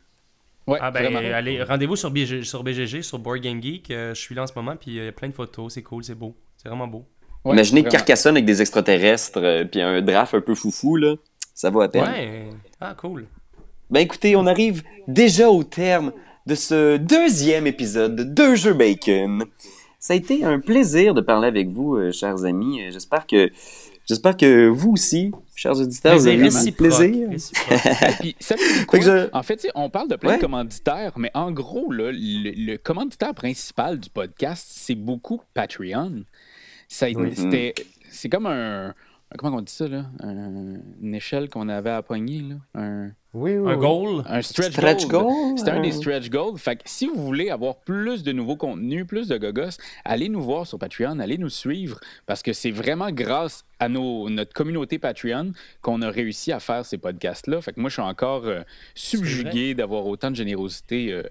S4: Ouais,
S2: allez, rendez-vous sur BGG, sur Board Game Geek. Je suis là en ce moment, puis il y a plein de photos. C'est cool, c'est beau. C'est vraiment beau.
S1: Ouais, imaginez Carcassonne avec des extraterrestres puis un draft un peu foufou, là. Ça vaut à peine.
S2: Ouais. Ah, cool.
S1: Ben écoutez, on arrive déjà au terme de ce deuxième épisode de Deux Jeux Bacon. Ça a été un plaisir de parler avec vous, chers amis. J'espère que vous aussi, chers auditeurs, vous avez eu du plaisir.
S4: Puis, savez-vous quoi? En fait, on parle de plein de commanditaires, mais en gros, là, le commanditaire principal du podcast, c'est beaucoup Patreon. C'est comme un... Comment on dit ça, là? Une échelle qu'on avait à pogner, là?
S2: Un goal?
S4: Un stretch goal. C'était un des stretch goals. Fait que si vous voulez avoir plus de nouveaux contenus, plus de gogos, allez nous voir sur Patreon, allez nous suivre, parce que c'est vraiment grâce à notre communauté Patreon qu'on a réussi à faire ces podcasts-là. Fait que moi, je suis encore subjugué d'avoir autant de générosité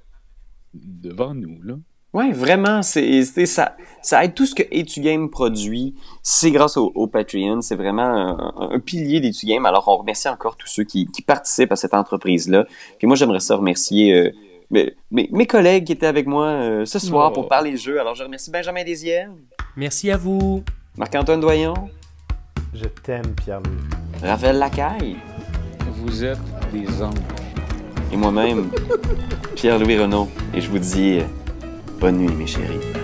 S4: devant nous, là.
S1: Ouais, vraiment, ça aide tout ce que Etugame produit. C'est grâce au Patreon. C'est vraiment un pilier d'Etugame. Alors, on remercie encore tous ceux qui participent à cette entreprise-là. Puis moi, j'aimerais ça remercier mes collègues qui étaient avec moi ce soir pour parler jeux. Alors, je remercie Benjamin Desières.
S2: Merci à vous.
S1: Marc-Antoine Doyon.
S3: Je t'aime, Pierre-Louis.
S1: Raphaël Lacaille.
S4: Vous êtes des anges.
S1: Et moi-même, Pierre-Louis Renaud. Et je vous dis... bonne nuit, mes chéris.